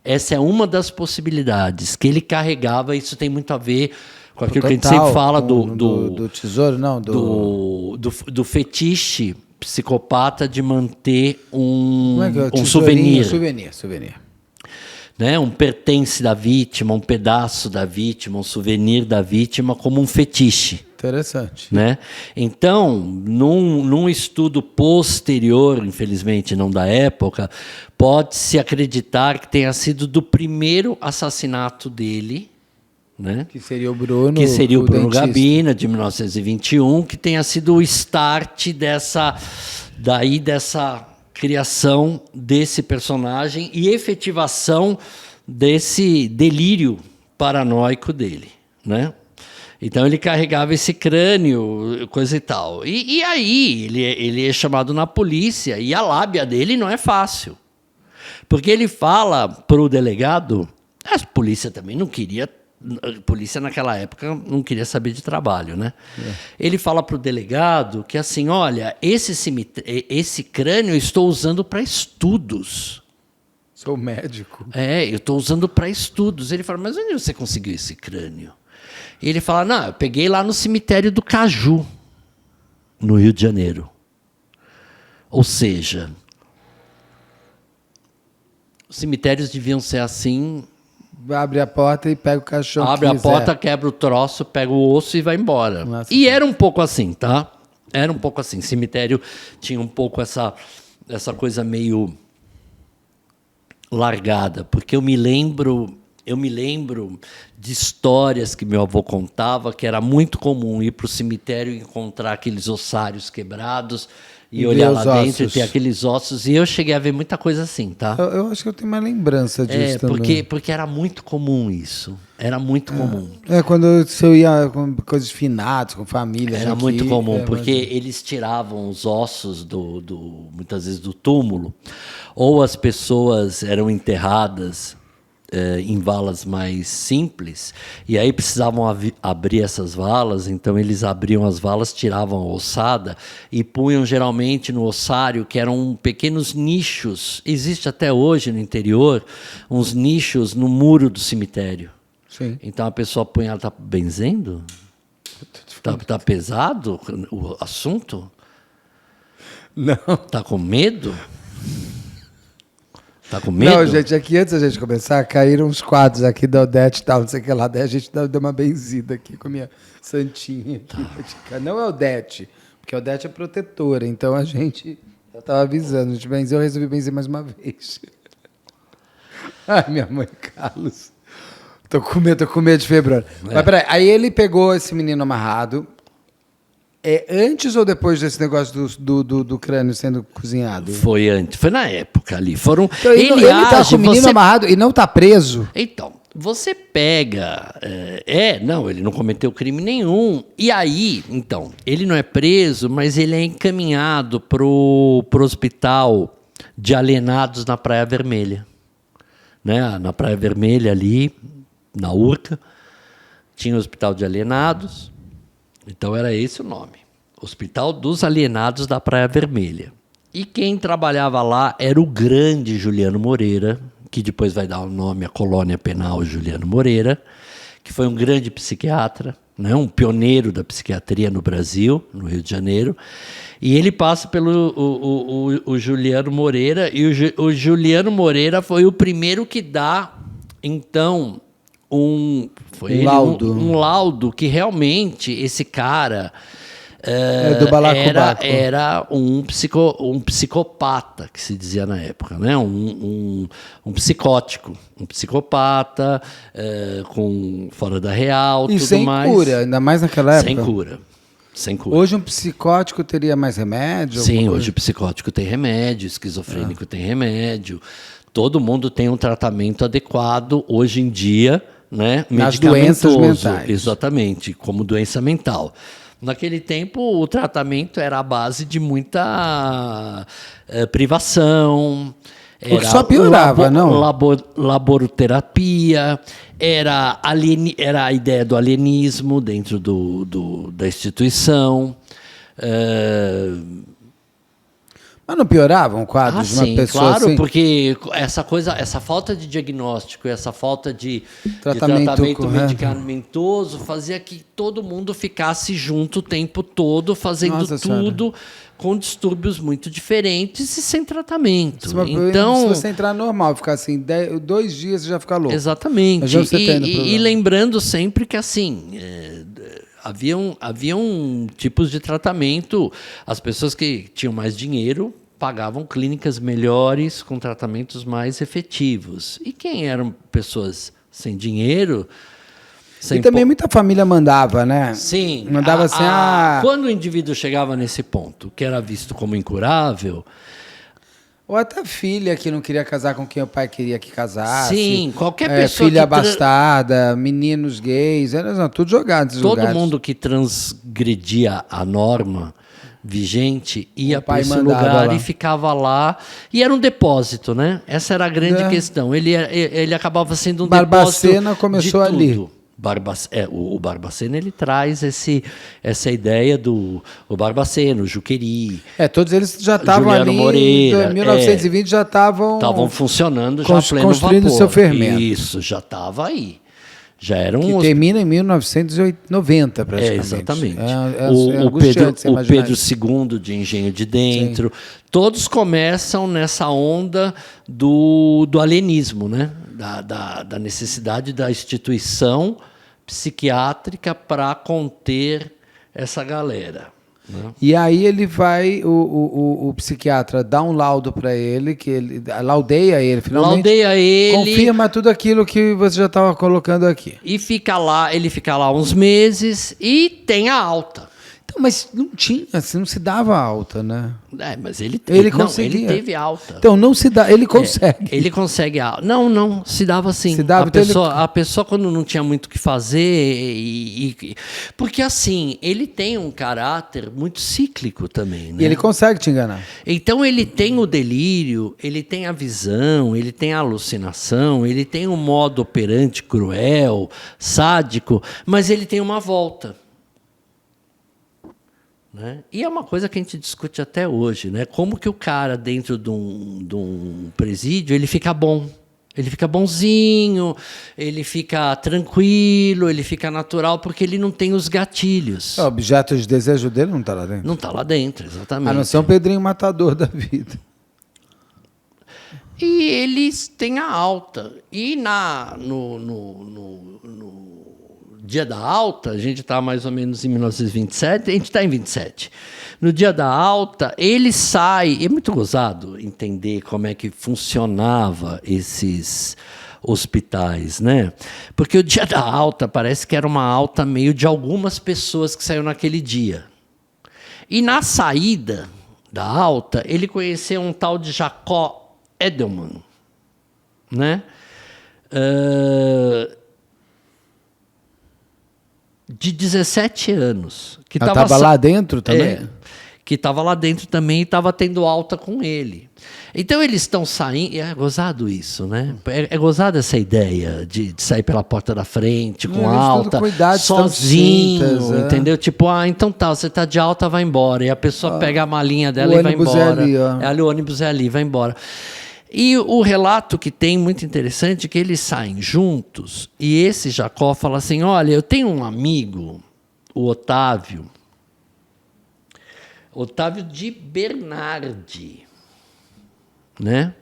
Essa é uma das possibilidades que ele carregava. Isso tem muito a ver com aquilo que a gente sempre fala do tesouro, não? Do fetiche psicopata de manter um souvenir. Né? Um pertence da vítima, um pedaço da vítima, um souvenir da vítima como um fetiche. Interessante. Né? Então, num estudo posterior, infelizmente não da época, pode-se acreditar que tenha sido do primeiro assassinato dele, né? Que seria o Bruno. Que seria o Bruno Gabina, de 1921, que tenha sido o start dessa criação desse personagem e efetivação desse delírio paranoico dele, né? Então ele carregava esse crânio, coisa e tal. E aí ele é chamado na polícia e a lábia dele não é fácil. Porque ele fala para o delegado, a polícia também não queria A polícia naquela época não queria saber de trabalho, né? Ele fala para o delegado que assim, olha, esse crânio eu estou usando para estudos. Sou médico. Eu estou usando para estudos. Ele fala, mas onde você conseguiu esse crânio? E ele fala, não, eu peguei lá no cemitério do Caju, no Rio de Janeiro. Ou seja, os cemitérios deviam ser assim. Abre a porta e pega o cachorro. Abre a porta, quebra o troço, pega o osso e vai embora. Nossa, e era um pouco assim, tá? Era um pouco assim. Cemitério tinha um pouco essa coisa meio largada, porque eu me lembro de histórias que meu avô contava, que era muito comum ir para o cemitério e encontrar aqueles ossários quebrados e olhar lá dentro e ter aqueles ossos. E eu cheguei a ver muita coisa assim, tá? Eu acho que eu tenho uma lembrança disso também. Porque era muito comum isso. Era muito comum. Quando você ia com coisas finadas, com família. Era muito comum, porque eles tiravam os ossos muitas vezes do túmulo, ou as pessoas eram enterradas em valas mais simples, e aí precisavam abrir essas valas, então eles abriam as valas, tiravam a ossada e punham geralmente no ossário, que eram pequenos nichos. Existe até hoje no interior uns nichos no muro do cemitério. Sim. Então a pessoa punha, ela está benzendo? Tá pesado o assunto? Não. Tá com medo? Tá com medo? Não, gente, aqui antes da gente começar, caíram uns quadros aqui da Odete e tal, não sei o que lá. Daí a gente deu uma benzida aqui com a minha santinha aqui. Não é Odete, porque a Odete é protetora, então a gente já estava avisando. A gente benzeu, eu resolvi benzer mais uma vez. Ai, minha mãe, Carlos. Tô com medo de febrônio. Mas peraí, aí ele pegou esse menino amarrado. Antes ou depois desse negócio do crânio sendo cozinhado? Foi antes, foi na época ali. Foram. Então, ele tá com o menino amarrado e não tá preso? Então, você pega. Não, ele não cometeu crime nenhum. E aí, então, ele não é preso, mas ele é encaminhado pro hospital de alienados na Praia Vermelha. Né? Na Praia Vermelha ali, na Urca, tinha o hospital de alienados. Então era esse o nome, Hospital dos Alienados da Praia Vermelha. E quem trabalhava lá era o grande Juliano Moreira, que depois vai dar o nome à colônia penal Juliano Moreira, que foi um grande psiquiatra, né, um pioneiro da psiquiatria no Brasil, no Rio de Janeiro. E ele passa pelo o Juliano Moreira, e o Juliano Moreira foi o primeiro que dá, então, um laudo que realmente esse cara era um psicopata, que se dizia na época, né? um psicótico, um psicopata fora da real, e tudo sem mais. cura, ainda mais naquela época. Sem cura. Hoje um psicótico teria mais remédio? Sim, hoje o psicótico tem remédio, esquizofrênico tem remédio. Todo mundo tem um tratamento adequado hoje em dia, né? Nas doenças mentais. Exatamente, como doença mental. Naquele tempo, o tratamento era a base de muita privação. O que só piorava, não? Laboroterapia, era a ideia do alienismo dentro da instituição. Mas não piorava um quadro de uma pessoa claro, assim? Porque essa falta de diagnóstico, essa falta de tratamento medicamentoso fazia que todo mundo ficasse junto o tempo todo, fazendo tudo com distúrbios muito diferentes e sem tratamento. Então, se você entrar normal, ficar assim, 2 dias você já fica louco. Exatamente. E lembrando sempre que assim... Haviam tipos de tratamento. As pessoas que tinham mais dinheiro pagavam clínicas melhores com tratamentos mais efetivos. E quem eram pessoas sem dinheiro... E também muita família mandava, né? Sim. Mandava assim... Quando o indivíduo chegava nesse ponto, que era visto como incurável... Ou até filha que não queria casar com quem o pai queria que casasse. Sim, qualquer pessoa filha bastarda, meninos gays, eram tudo jogados. Todo mundo que transgredia a norma vigente ia para esse lugar e ficava lá. E era um depósito, né? Essa era a grande questão. Ele acabava sendo um Barbacena depósito começou de ali. tudo. O Barbacena, ele traz essa ideia do o Barbacena, o Juqueri. Todos eles já estavam ali Moreira, em 1920, já estavam funcionando já a pleno construindo vapor. seu fermento. Isso, já estava aí. Já era que termina em 1990, praticamente. Exatamente. O Pedro II de Engenho de Dentro. Sim. Todos começam nessa onda do alienismo, né? Da necessidade da instituição psiquiátrica para conter essa galera. Né? E aí ele vai, o psiquiatra dá um laudo para ele, que ele laudeia ele, finalmente. Laudeia ele. Confirma tudo aquilo que você já estava colocando aqui. E ele fica lá uns meses e tem a alta. Então, mas não tinha, assim, não se dava alta, né? Mas ele conseguia. Ele teve alta. Então não se dá, ele consegue. Ele consegue alta. Não, se dava sim. Se dava, a pessoa quando não tinha muito o que fazer porque assim, ele tem um caráter muito cíclico também, né? E ele consegue te enganar. Então ele tem o delírio, ele tem a visão, ele tem a alucinação, ele tem um modo operante cruel, sádico, mas ele tem uma volta. Né? E é uma coisa que a gente discute até hoje, né? Como que o cara dentro de um presídio ele fica bom, ele fica bonzinho, ele fica tranquilo, ele fica natural porque ele não tem os gatilhos. O objeto de desejo dele não está lá dentro. Não está lá dentro, exatamente. A não ser um Pedrinho matador da vida. E eles têm a alta. E no dia da alta, a gente está mais ou menos em 1927, a gente está em 27. No dia da alta, ele sai... É muito gozado entender como é que funcionava esses hospitais, né? Porque o dia da alta parece que era uma alta meio de algumas pessoas que saíram naquele dia. E na saída da alta, ele conheceu um tal de Jacob Edelman, né? De 17 anos. Que estava lá dentro também? Que estava lá dentro também e estava tendo alta com ele. Então eles estão saindo... É gozado isso, né? É gozado essa ideia de sair pela porta da frente, com alta, sozinho, entendeu? Tipo, então tá, você tá de alta, vai embora. E a pessoa pega a malinha dela e vai embora. O ônibus é ali, vai embora. E o relato que tem, muito interessante, é que eles saem juntos e esse Jacó fala assim, olha, eu tenho um amigo, o Otávio de Bernardi, né?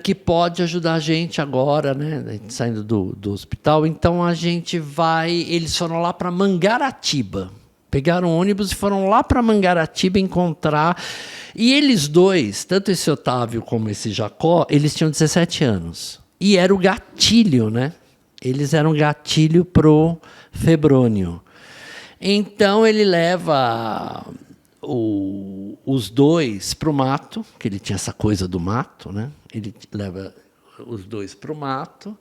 Que pode ajudar a gente agora, né? A gente saindo do hospital. Então, a gente vai... Eles foram lá para Mangaratiba. Pegaram um ônibus e foram lá para Mangaratiba encontrar... E eles dois, tanto esse Otávio como esse Jacó, eles tinham 17 anos. E era o gatilho, né? Eles eram gatilho pro Febrônio. Então ele leva os dois para o mato, que ele tinha essa coisa do mato, né? Ele leva os dois para o mato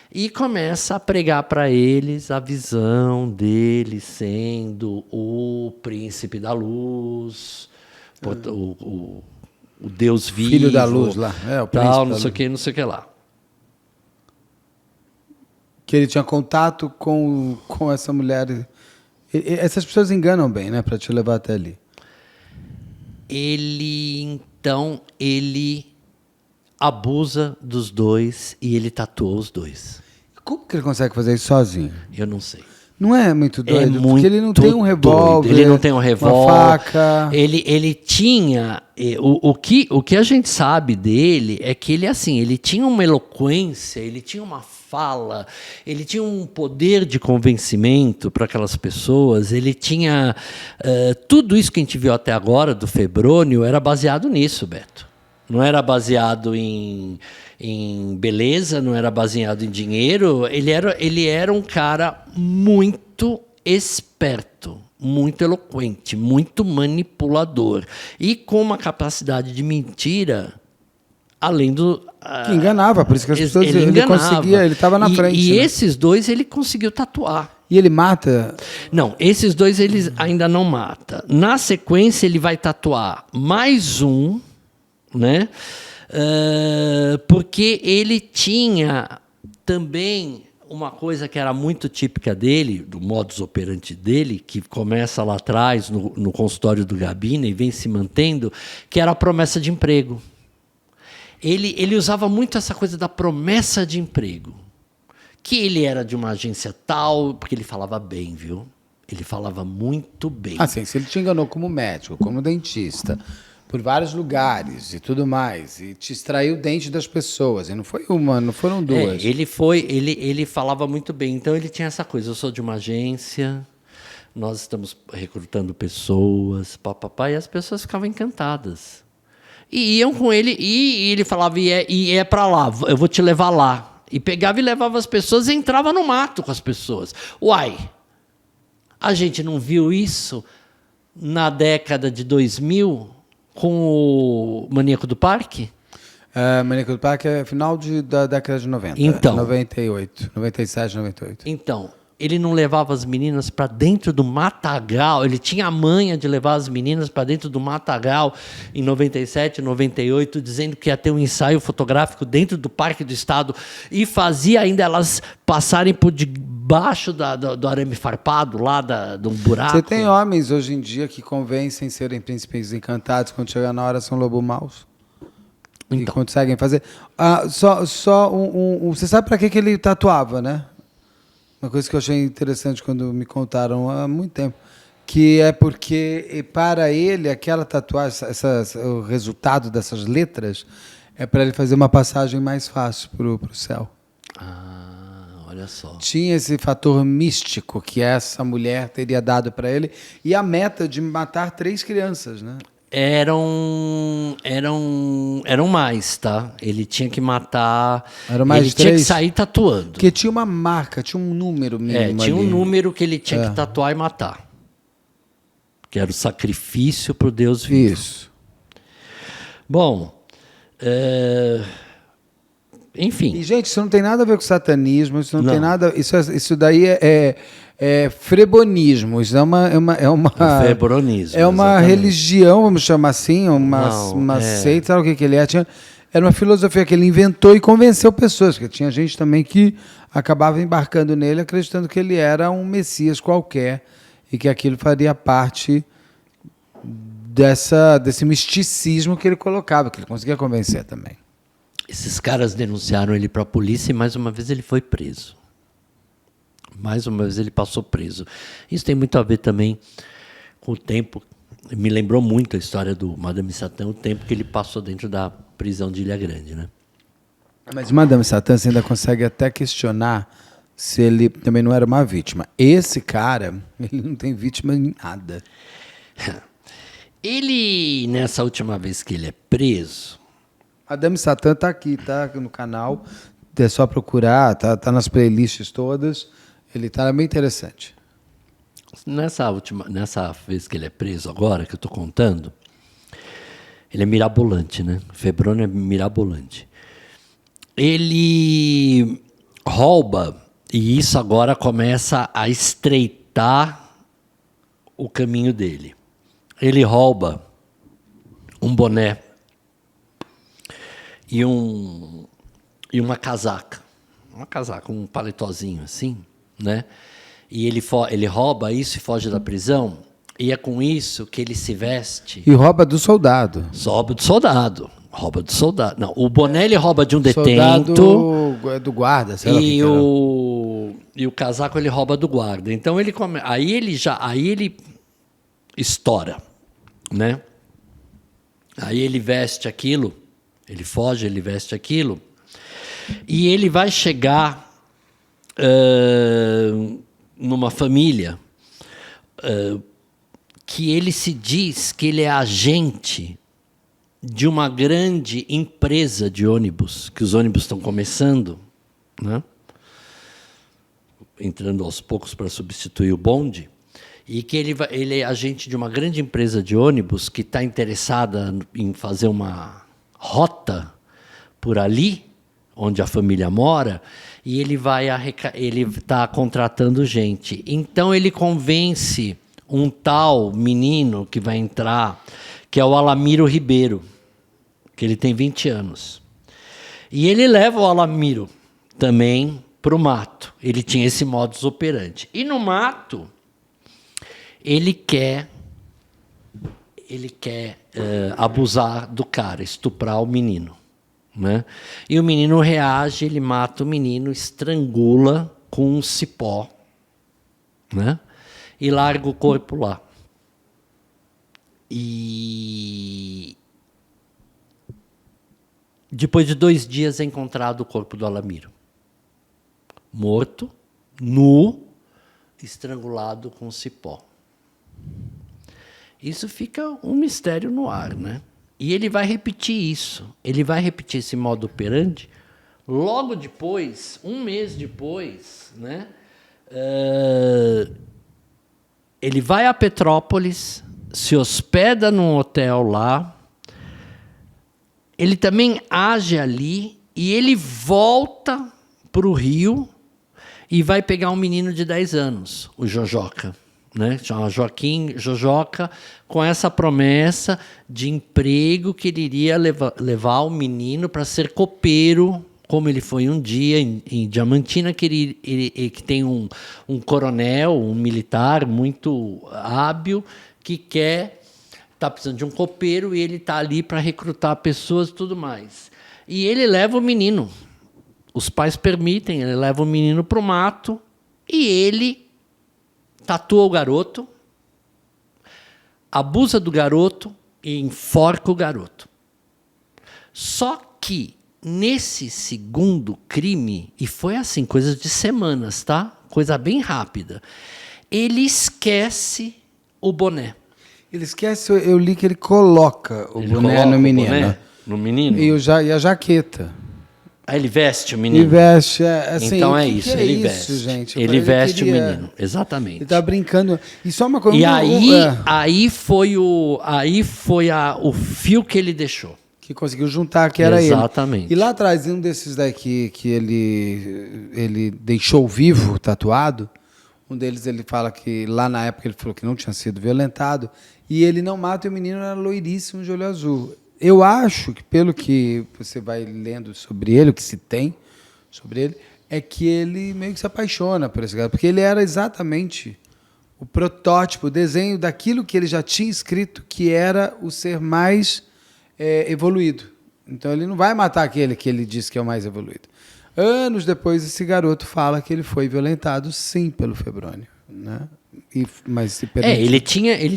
e começa a pregar para eles a visão dele sendo o príncipe da luz, o Deus vivo, filho da luz lá, o príncipe tal, não sei o que lá. Que ele tinha contato com essa mulher. Essas pessoas enganam bem, né, para te levar até ali. Ele abusa dos dois e ele tatua os dois. Como que ele consegue fazer isso sozinho? Eu não sei. Não é muito doido? Muito porque ele não tem um revólver. Ele não tem um revólver. Uma faca. Ele tinha... O que a gente sabe dele é que ele tinha uma eloquência, ele tinha uma fala, ele tinha um poder de convencimento para aquelas pessoas, ele tinha... tudo isso que a gente viu até agora do Febrônio era baseado nisso, Beto. Não era baseado em beleza, não era baseado em dinheiro. Ele era um cara muito esperto, muito eloquente, muito manipulador e com uma capacidade de mentira além do... que enganava, por isso que as pessoas... Ele conseguia, ele estava na frente. E esses dois ele conseguiu tatuar. E ele mata? Não, esses dois ele ainda não mata. Na sequência ele vai tatuar mais um, né? Porque ele tinha também uma coisa que era muito típica dele, do modus operandi dele, que começa lá atrás, no consultório do Gabina, e vem se mantendo, que era a promessa de emprego. Ele usava muito essa coisa da promessa de emprego. Que ele era de uma agência tal, porque ele falava bem, viu? Ele falava muito bem. Assim, se ele te enganou como médico, como dentista, por vários lugares e tudo mais, e te extraiu o dente das pessoas, e não foi uma, não foram duas. Ele falava muito bem. Então ele tinha essa coisa, eu sou de uma agência, nós estamos recrutando pessoas, papapá, e as pessoas ficavam encantadas. E iam com ele, e ele falava, e é para lá, eu vou te levar lá. E pegava e levava as pessoas e entrava no mato com as pessoas. Uai, a gente não viu isso na década de 2000 com o Maníaco do Parque? Maníaco do Parque é final da década de 90. Então. 98, 97, 98. Então, ele não levava as meninas para dentro do matagal. Ele tinha a manha de levar as meninas para dentro do matagal em 97, 98, dizendo que ia ter um ensaio fotográfico dentro do Parque do Estado e fazia ainda elas passarem por debaixo do arame farpado, lá do buraco. Você tem homens hoje em dia que convencem serem príncipes encantados, quando chega na hora são lobo maus? E Então. conseguem fazer. Você sabe para que ele tatuava, né? Uma coisa que eu achei interessante quando me contaram há muito tempo, que é porque, para ele, aquela tatuagem, o resultado dessas letras, é para ele fazer uma passagem mais fácil para o céu. Olha só. Tinha esse fator místico que essa mulher teria dado para ele, e a meta de matar 3 crianças, né? Eram mais, tá? Ele tinha que matar. Eram mais ele de tinha que 3? sair tatuando. Porque tinha uma marca, tinha um número mínimo Tinha um ali. número que ele tinha que tatuar e matar. Que era o sacrifício para o Deus vivo. Isso. Bom, enfim. E, gente, isso não tem nada a ver com satanismo, isso não Não. tem nada. Isso daí é frebonismo, isso é uma Febronismo. é uma exatamente. religião, vamos chamar assim, Não, uma seita, sabe o que ele é? Era uma filosofia que ele inventou e convenceu pessoas, porque tinha gente também que acabava embarcando nele acreditando que ele era um messias qualquer e que aquilo faria parte desse misticismo que ele colocava, que ele conseguia convencer também. Esses caras denunciaram ele para a polícia e mais uma vez ele foi preso. Mais uma vez ele passou preso. Isso tem muito a ver também com o tempo. Me lembrou muito a história do Madame Satã, o tempo que ele passou dentro da prisão de Ilha Grande, né? Mas Madame Satã você ainda consegue até questionar se ele também não era uma vítima. Esse cara, ele não tem vítima em nada. Ele, nessa última vez que ele é preso, Madame Satã tá aqui, tá no canal. É só procurar, tá nas playlists todas. Ele tá bem interessante. nessa vez que ele é preso agora, que eu estou contando, ele é mirabolante, né? Febrônio é mirabolante. Ele rouba, e isso agora começa a estreitar o caminho dele. Ele rouba um boné e uma casaca. Uma casaca, um paletózinho assim, né? E ele rouba isso e foge da prisão, e é com isso que ele se veste. E rouba do soldado. Rouba do soldado. Rouba do soldado. Não, o boné ele rouba de um Soldado detento. do guarda, sei lá o que que era. E o casaco ele rouba do guarda. Então aí ele estoura, né? Aí ele veste aquilo, ele foge, ele veste aquilo, e ele vai chegar numa família que ele se diz que ele é agente de uma grande empresa de ônibus, que os ônibus estão começando, né? Entrando aos poucos para substituir o bonde, e que ele é agente de uma grande empresa de ônibus que está interessada em fazer uma rota por ali, onde a família mora, e ele está contratando gente. Então ele convence um tal menino que vai entrar, que é o Alamiro Ribeiro, que ele tem 20 anos. E ele leva o Alamiro também para o mato. Ele tinha esse modus operandi. E no mato, ele quer abusar do cara, estuprar o menino, né? E o menino reage, ele mata o menino, estrangula com um cipó, né? E larga o corpo lá. E depois de 2 dias é encontrado o corpo do Alamiro. Morto, nu, estrangulado com cipó. Isso fica um mistério no ar, né? E ele vai repetir isso. Ele vai repetir esse modo operandi. Logo depois, 1 mês depois, né? Ele vai a Petrópolis, se hospeda num hotel lá. Ele também age ali e ele volta para o Rio e vai pegar um menino de 10 anos, o Jojoca, né? Chama Joaquim Jojoca, com essa promessa de emprego que ele iria levar o menino para ser copeiro, como ele foi um dia em Diamantina, que tem um coronel, um militar muito hábil, que está precisando de um copeiro e ele está ali para recrutar pessoas e tudo mais. E ele leva o menino. Os pais permitem, ele leva o menino para o mato e ele tatua o garoto, abusa do garoto e enforca o garoto. Só que, nesse segundo crime, e foi assim, coisa de semanas, tá? Coisa bem rápida, ele esquece o boné. Ele esquece, eu li que ele coloca o boné no menino. Boné no menino? E a jaqueta. Ah, ele veste o menino? Ele veste, assim... Então é isso, que ele isso, veste. Gente? Ele veste o menino, exatamente. Ele tá brincando. E só uma coisa... E aí foi o fio que ele deixou. Que conseguiu juntar, que era Exatamente. ele. E lá atrás, um desses daqui que ele deixou vivo, tatuado, um deles ele fala que lá na época ele falou que não tinha sido violentado, e ele não mata e o menino era loiríssimo de olho azul. Eu acho que, pelo que você vai lendo sobre ele, o que se tem sobre ele, é que ele meio que se apaixona por esse cara, porque ele era exatamente o protótipo, o desenho daquilo que ele já tinha escrito, que era o ser mais evoluído. Então ele não vai matar aquele que ele diz que é o mais evoluído. Anos depois, esse garoto fala que ele foi violentado, sim, pelo Febrônio, né? Mas se permitiu. Ele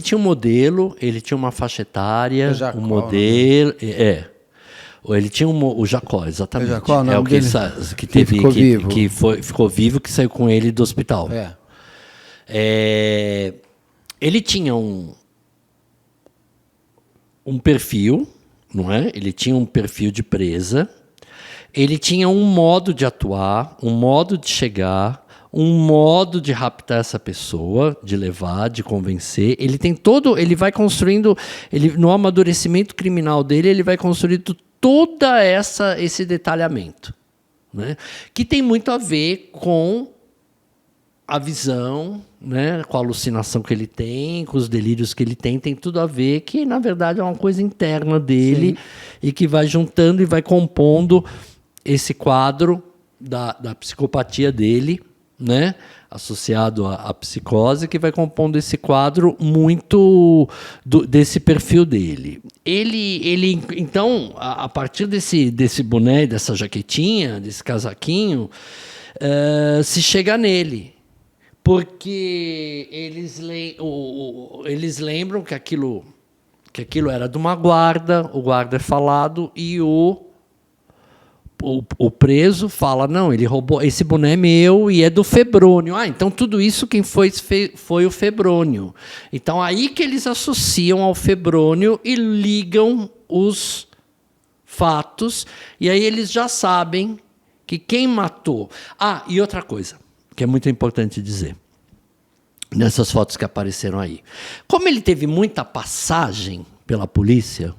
tinha um modelo, ele tinha uma faixa etária, Jacó, um modelo. Ele tinha o Jacó, exatamente. O Jacó, é o que, que teve, ficou vivo. Ficou vivo, que saiu com ele do hospital. Ele tinha um perfil, não é? Ele tinha um perfil de presa. Ele tinha um modo de atuar, um modo de chegar, um modo de raptar essa pessoa, de levar, de convencer. Ele tem todo, ele vai construindo, no amadurecimento criminal dele, ele vai construindo toda esse detalhamento, né? Que tem muito a ver com a visão, né? Com a alucinação que ele tem, com os delírios que ele tem tudo a ver, que na verdade é uma coisa interna dele. Sim. E que vai juntando e vai compondo esse quadro da psicopatia dele, né? Associado à psicose, que vai compondo esse quadro muito desse perfil dele. Ele então, a partir desse boné, dessa jaquetinha, desse casaquinho, se chega nele. Porque eles lembram que aquilo era de uma guarda, o guarda é falado, e o preso fala, não, ele roubou, esse boné é meu e é do Febrônio. Então tudo isso quem foi o Febrônio. Então aí que eles associam ao Febrônio e ligam os fatos, e aí eles já sabem que quem matou... e outra coisa, que é muito importante dizer, nessas fotos que apareceram aí. Como ele teve muita passagem pela polícia,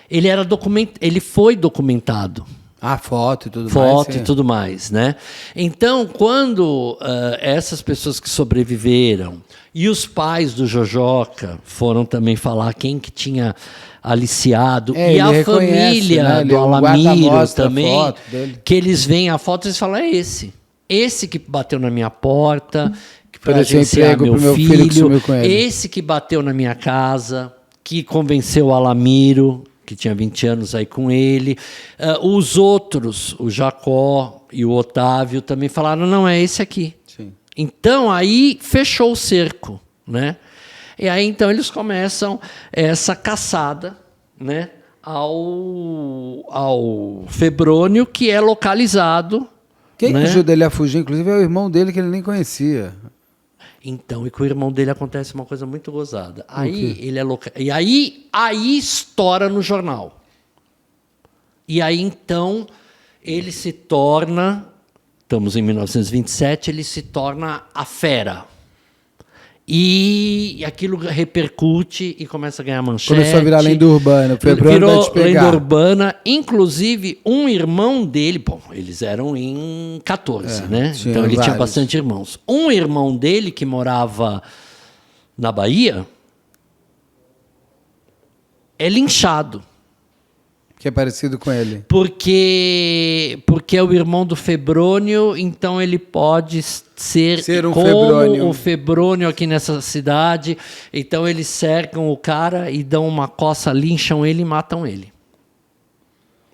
ele foi documentado. Ah, foto e tudo mais. Foto sim. e tudo mais, né? Então, quando essas pessoas que sobreviveram e os pais do Jojoca foram também falar quem que tinha aliciado, É, e ele a reconhece, família né? do O guarda Alamiro mostra a também, foto dele. que eles veem a foto e eles falam, é esse. Esse que bateu na minha porta, para Ofereceu agenciar emprego meu pro meu filho que sumiu com ele. esse que bateu na minha casa, que convenceu o Alamiro, que tinha 20 anos aí com ele. Os outros, o Jacó e o Otávio, também falaram, não, é esse aqui. Sim. Então, aí fechou o cerco, né? E aí, então, eles começam essa caçada, né, ao Febrônio, que é localizado. Quem né? ajuda ele a fugir, inclusive, é o irmão dele que ele nem conhecia. Então, e com o irmão dele acontece uma coisa muito gozada. Aí quê? ele é E aí estoura no jornal. E aí, então, ele se torna, estamos em 1927, ele se torna a fera. E aquilo repercute e começa a ganhar manchete. Começou a virar lenda urbana. O Febrônio vai te Virou pegar. lenda urbana. Inclusive, um irmão dele... Bom, eles eram em 14, né? tinha Então, ele tinha vários. bastante irmãos. Um irmão dele, que morava na Bahia, é linchado. Que é parecido com ele. Porque é o irmão do Febrônio, então ele pode ser um como Febrônio. o Febrônio aqui nessa cidade. Então eles cercam o cara e dão uma coça, lincham ele e matam ele.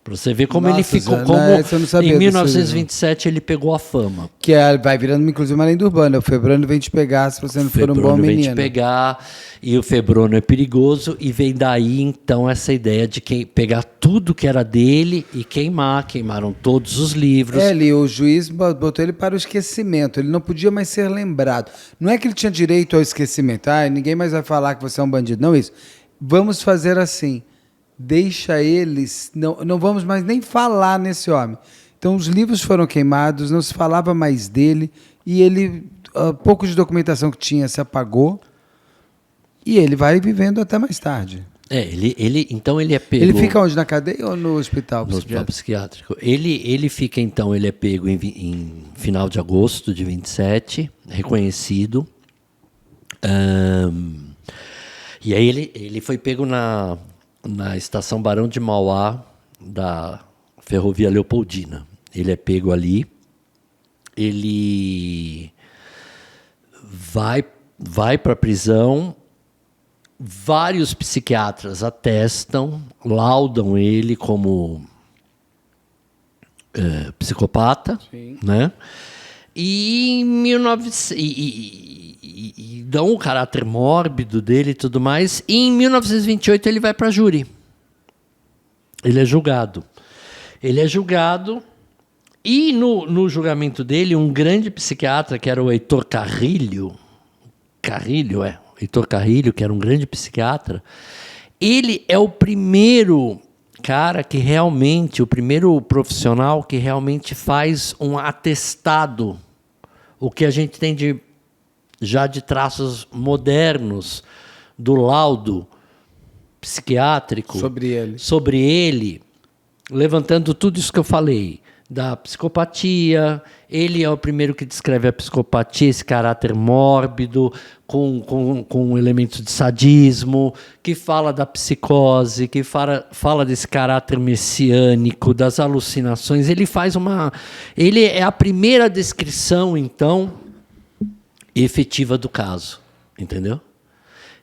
Pra você ver como ele Nossa, ficou, Zé, como essa eu não sabia em desse 1927 ele pegou a fama. Que vai virando, inclusive, uma lenda urbana. O Febrônio vem te pegar se você não for um bom Febrônio vem menino. te pegar, e o Febrônio é perigoso, e vem daí, então, essa ideia de pegar tudo que era dele e queimar. Queimaram todos os livros. O juiz botou ele para o esquecimento. Ele não podia mais ser lembrado. Não é que ele tinha direito ao esquecimento. Ninguém mais vai falar que você é um bandido. Não isso. Vamos fazer assim. Deixa eles... Não vamos mais nem falar nesse homem. Então, os livros foram queimados, não se falava mais dele, e ele, pouco de documentação que tinha se apagou, e ele vai vivendo até mais tarde. Então ele é pego... Ele fica onde? Na cadeia ou no hospital No hospital psiquiátrico. Ele fica, então, ele é pego em final de agosto de 27, reconhecido. E aí ele foi pego na estação Barão de Mauá, da Ferrovia Leopoldina. Ele é pego ali, ele vai para a prisão, vários psiquiatras atestam, laudam ele como psicopata, né? E em e dão o caráter mórbido dele e tudo mais. E em 1928 ele vai para júri. Ele é julgado. E no julgamento dele, um grande psiquiatra, que era o Heitor Carrilho, Heitor Carrilho, que era um grande psiquiatra, ele é o primeiro cara que realmente, o primeiro profissional que realmente faz um atestado, o que a gente tem já de traços modernos do laudo psiquiátrico sobre ele, levantando tudo isso que eu falei, da psicopatia. Ele é o primeiro que descreve a psicopatia, esse caráter mórbido, com elementos de sadismo, que fala da psicose, que fala desse caráter messiânico, das alucinações. Ele é a primeira descrição, então, efetiva do caso, entendeu?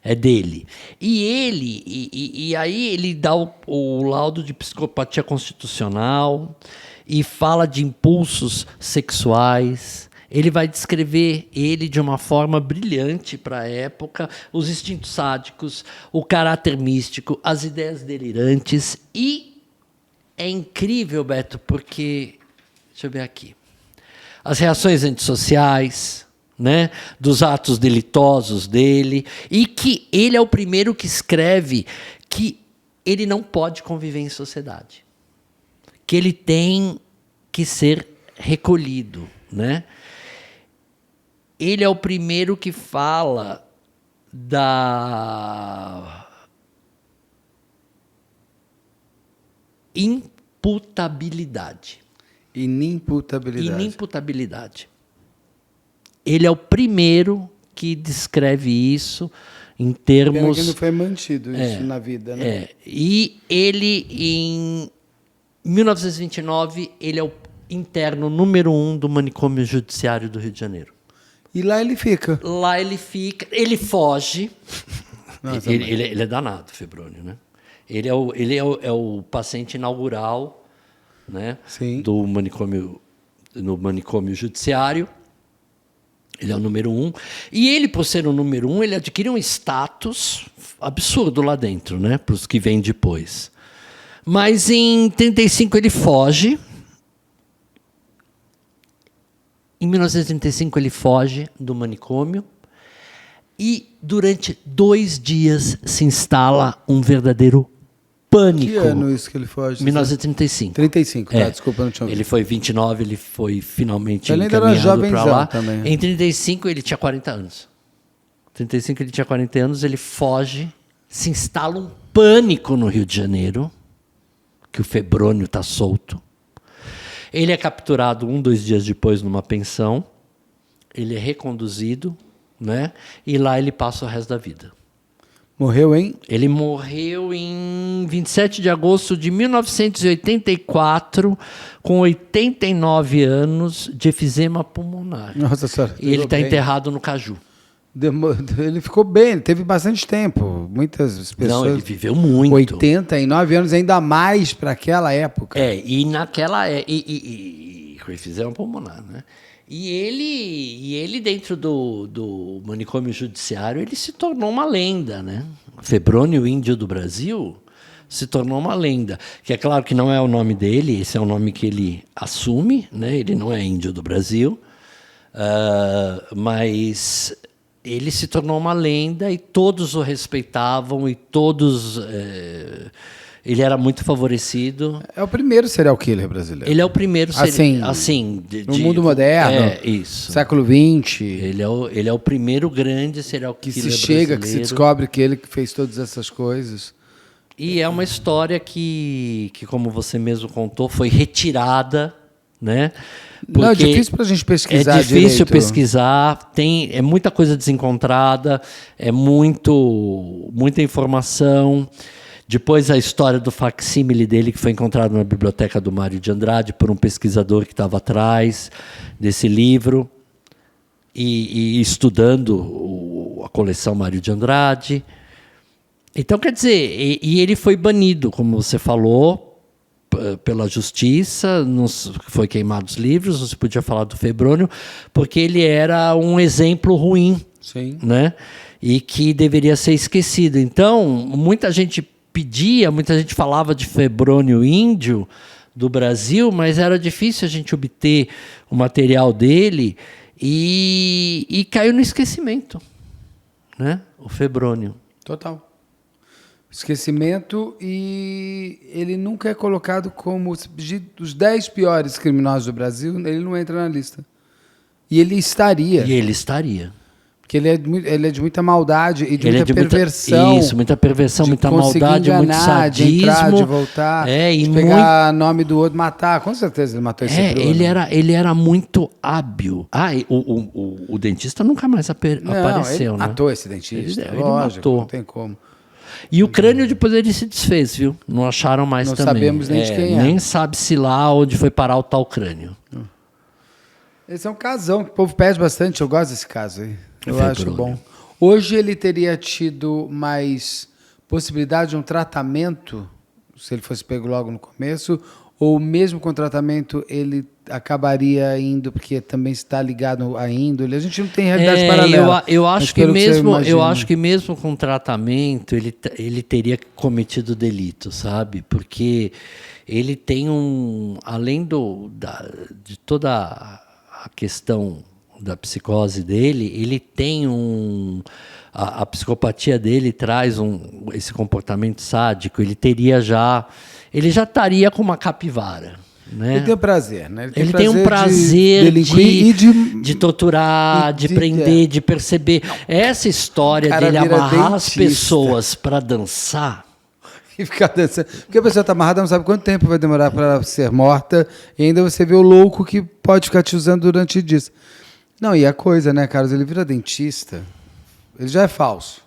É dele. E aí ele dá o laudo de psicopatia constitucional e fala de impulsos sexuais. Ele vai descrever ele de uma forma brilhante para a época, os instintos sádicos, o caráter místico, as ideias delirantes. E é incrível, Beto, porque... Deixa eu ver aqui. As reações antissociais, né, dos atos delitosos dele, e que ele é o primeiro que escreve que ele não pode conviver em sociedade, que ele tem que ser recolhido, né? Ele é o primeiro que fala da inimputabilidade. Inimputabilidade. Ele é o primeiro que descreve isso em termos... Que não foi mantido isso na vida, né? E ele, em 1929, ele é o interno número 1 do manicômio judiciário do Rio de Janeiro. E lá ele fica. Ele foge. Nossa, ele é danado, Febrônio, né? Ele é o paciente inaugural, né, Sim. do manicômio, no manicômio judiciário. Ele é o número 1. E ele, por ser o número 1, ele adquire um status absurdo lá dentro, né, para os que vêm depois. Mas em 35 ele foge. Em 1935 ele foge do manicômio. E durante 2 dias se instala um verdadeiro pânico. Que ano isso que ele foge? 1935. 35, tá, desculpa, não tinha ouvido. Ele foi 29, ele foi finalmente Ele ainda era encaminhado para jovenzão lá. também. Em 35 ele tinha 40 anos. Em 35 ele tinha 40 anos, ele foge, se instala um pânico no Rio de Janeiro, que o Febrônio está solto. Ele é capturado 2 dias depois numa pensão, ele é reconduzido, né? E lá ele passa o resto da vida. Morreu, hein? Ele morreu em 27 de agosto de 1984, com 89 anos, de efizema pulmonar. Nossa senhora. E ele está enterrado no Caju. Ele ficou bem, ele teve bastante tempo. Muitas pessoas... Não, ele viveu muito. 89 anos, ainda mais para aquela época. E naquela... com efizema pulmonar, né? E ele dentro do manicômio judiciário, ele se tornou uma lenda, né? Febrônio Índio do Brasil se tornou uma lenda. Que é claro que não é o nome dele, esse é o nome que ele assume, né? Ele não é índio do Brasil, mas ele se tornou uma lenda e todos o respeitavam e todos... ele era muito favorecido. É o primeiro serial killer brasileiro. Ele é o primeiro assim, no mundo moderno, isso. século XX. Ele é o primeiro grande serial killer que se brasileiro. chega, que se descobre que ele que fez todas essas coisas. E é uma história que, como você mesmo contou, foi retirada, né? Não, é difícil para a gente pesquisar. É difícil direito. pesquisar, é muita coisa desencontrada, é muita informação. Depois a história do facsímile dele, que foi encontrado na biblioteca do Mário de Andrade por um pesquisador que estava atrás desse livro e estudando a coleção Mário de Andrade. Então, quer dizer, e ele foi banido, como você falou, pela justiça, foi queimado os livros, não se podia falar do Febrônio, porque ele era um exemplo ruim, Sim. né? E que deveria ser esquecido. Então, muita gente falava de Febrônio Índio do Brasil, mas era difícil a gente obter o material dele e caiu no esquecimento, né? O Febrônio. Total. Esquecimento, e ele nunca é colocado como dos 10 piores criminosos do Brasil, ele não entra na lista. E ele estaria. Porque ele é de muita maldade e de muita perversão. Muita perversão, muita maldade, enganar, muito sadismo. De entrar, de voltar, de pegar nome do outro, matar. Com certeza ele matou esse Bruno. Ele era muito hábil. O dentista nunca mais apareceu, ele né? matou esse dentista, ele lógico, matou. não tem como. E o crânio depois ele se desfez, viu? Não acharam mais também. Não sabemos nem de quem é. Nem sabe-se lá onde foi parar o tal crânio. Esse é um casão que o povo pede bastante, eu gosto desse caso aí. Eu acho Febrônio. bom. Hoje ele teria tido mais possibilidade de um tratamento, se ele fosse pego logo no começo, ou mesmo com tratamento ele acabaria indo, porque também está ligado à índole. A gente não tem realidade paralela. Eu acho que mesmo com tratamento ele teria cometido delito, sabe? Porque ele tem além de toda a questão da psicose dele, ele tem a psicopatia dele traz esse comportamento sádico. Ele já estaria com uma capivara, né? Ele tem um prazer, né? Ele tem um prazer de torturar, de prender, de perceber. Essa história dele amarrar as pessoas para dançar E ficar dançando. Porque a pessoa está amarrada, não sabe quanto tempo vai demorar para ela ser morta, e ainda você vê o louco que pode ficar te usando durante disso. Não, e a coisa, né, Carlos? Ele vira dentista, ele já é falso.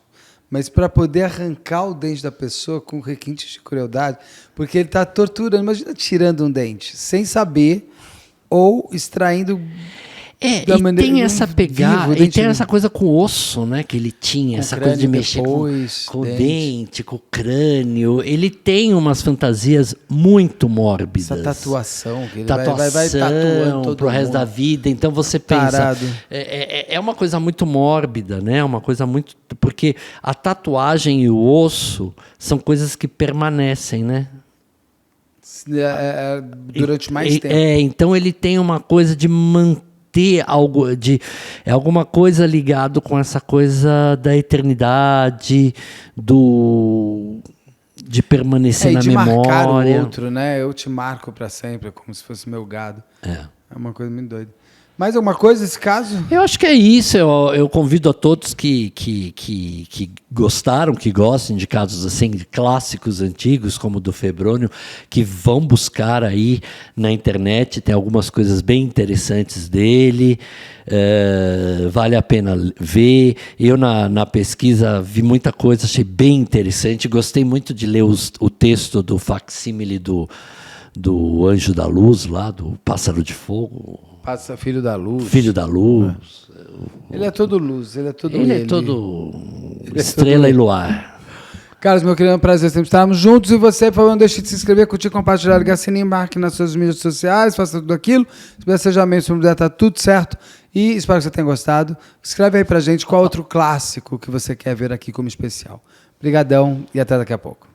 Mas para poder arrancar o dente da pessoa com requintes de crueldade, porque ele está torturando, imagina tirando um dente, sem saber, ou extraindo... E maneira, tem essa pegada, e tem essa vivo. coisa com o osso, né, que ele tinha, Com essa crânio coisa de mexer depois, com o dente, com o crânio. Ele tem umas fantasias muito mórbidas. Essa tatuação, que ele Tatuação vai tatuando todo pro resto mundo. da vida. Então você pensa, Tarado. é uma coisa muito mórbida, né? Uma coisa muito, porque a tatuagem e o osso são coisas que permanecem, né? Durante mais tempo. Então ele tem uma coisa de manter algo de alguma coisa ligado com essa coisa da eternidade, de permanecer E na de marcar o memória. outro, né? Eu te marco para sempre, como se fosse meu gado. É. É uma coisa muito doida. Mais alguma coisa nesse caso? Eu acho que é isso. Eu convido a todos que gostaram, que gostem de casos assim, clássicos antigos, como o do Febrônio, que vão buscar aí na internet. Tem algumas coisas bem interessantes dele. Vale a pena ver. Eu, na pesquisa, vi muita coisa, achei bem interessante. Gostei muito de ler o texto do facsímile do Anjo da Luz, lá, do Pássaro de Fogo. Passa Filho da Luz. Filho da Luz. Ele é todo luz, ele é todo Ele é todo estrela e luar. Carlos, meu querido, é um prazer sempre estarmos juntos. E você, por favor, não deixe de se inscrever, curtir, compartilhar, ligar sininho, marque nas suas mídias sociais, faça tudo aquilo. Se você seja membro, se puder, tá tudo certo. E espero que você tenha gostado. Escreve aí pra gente qual outro clássico que você quer ver aqui como especial. Obrigadão e até daqui a pouco.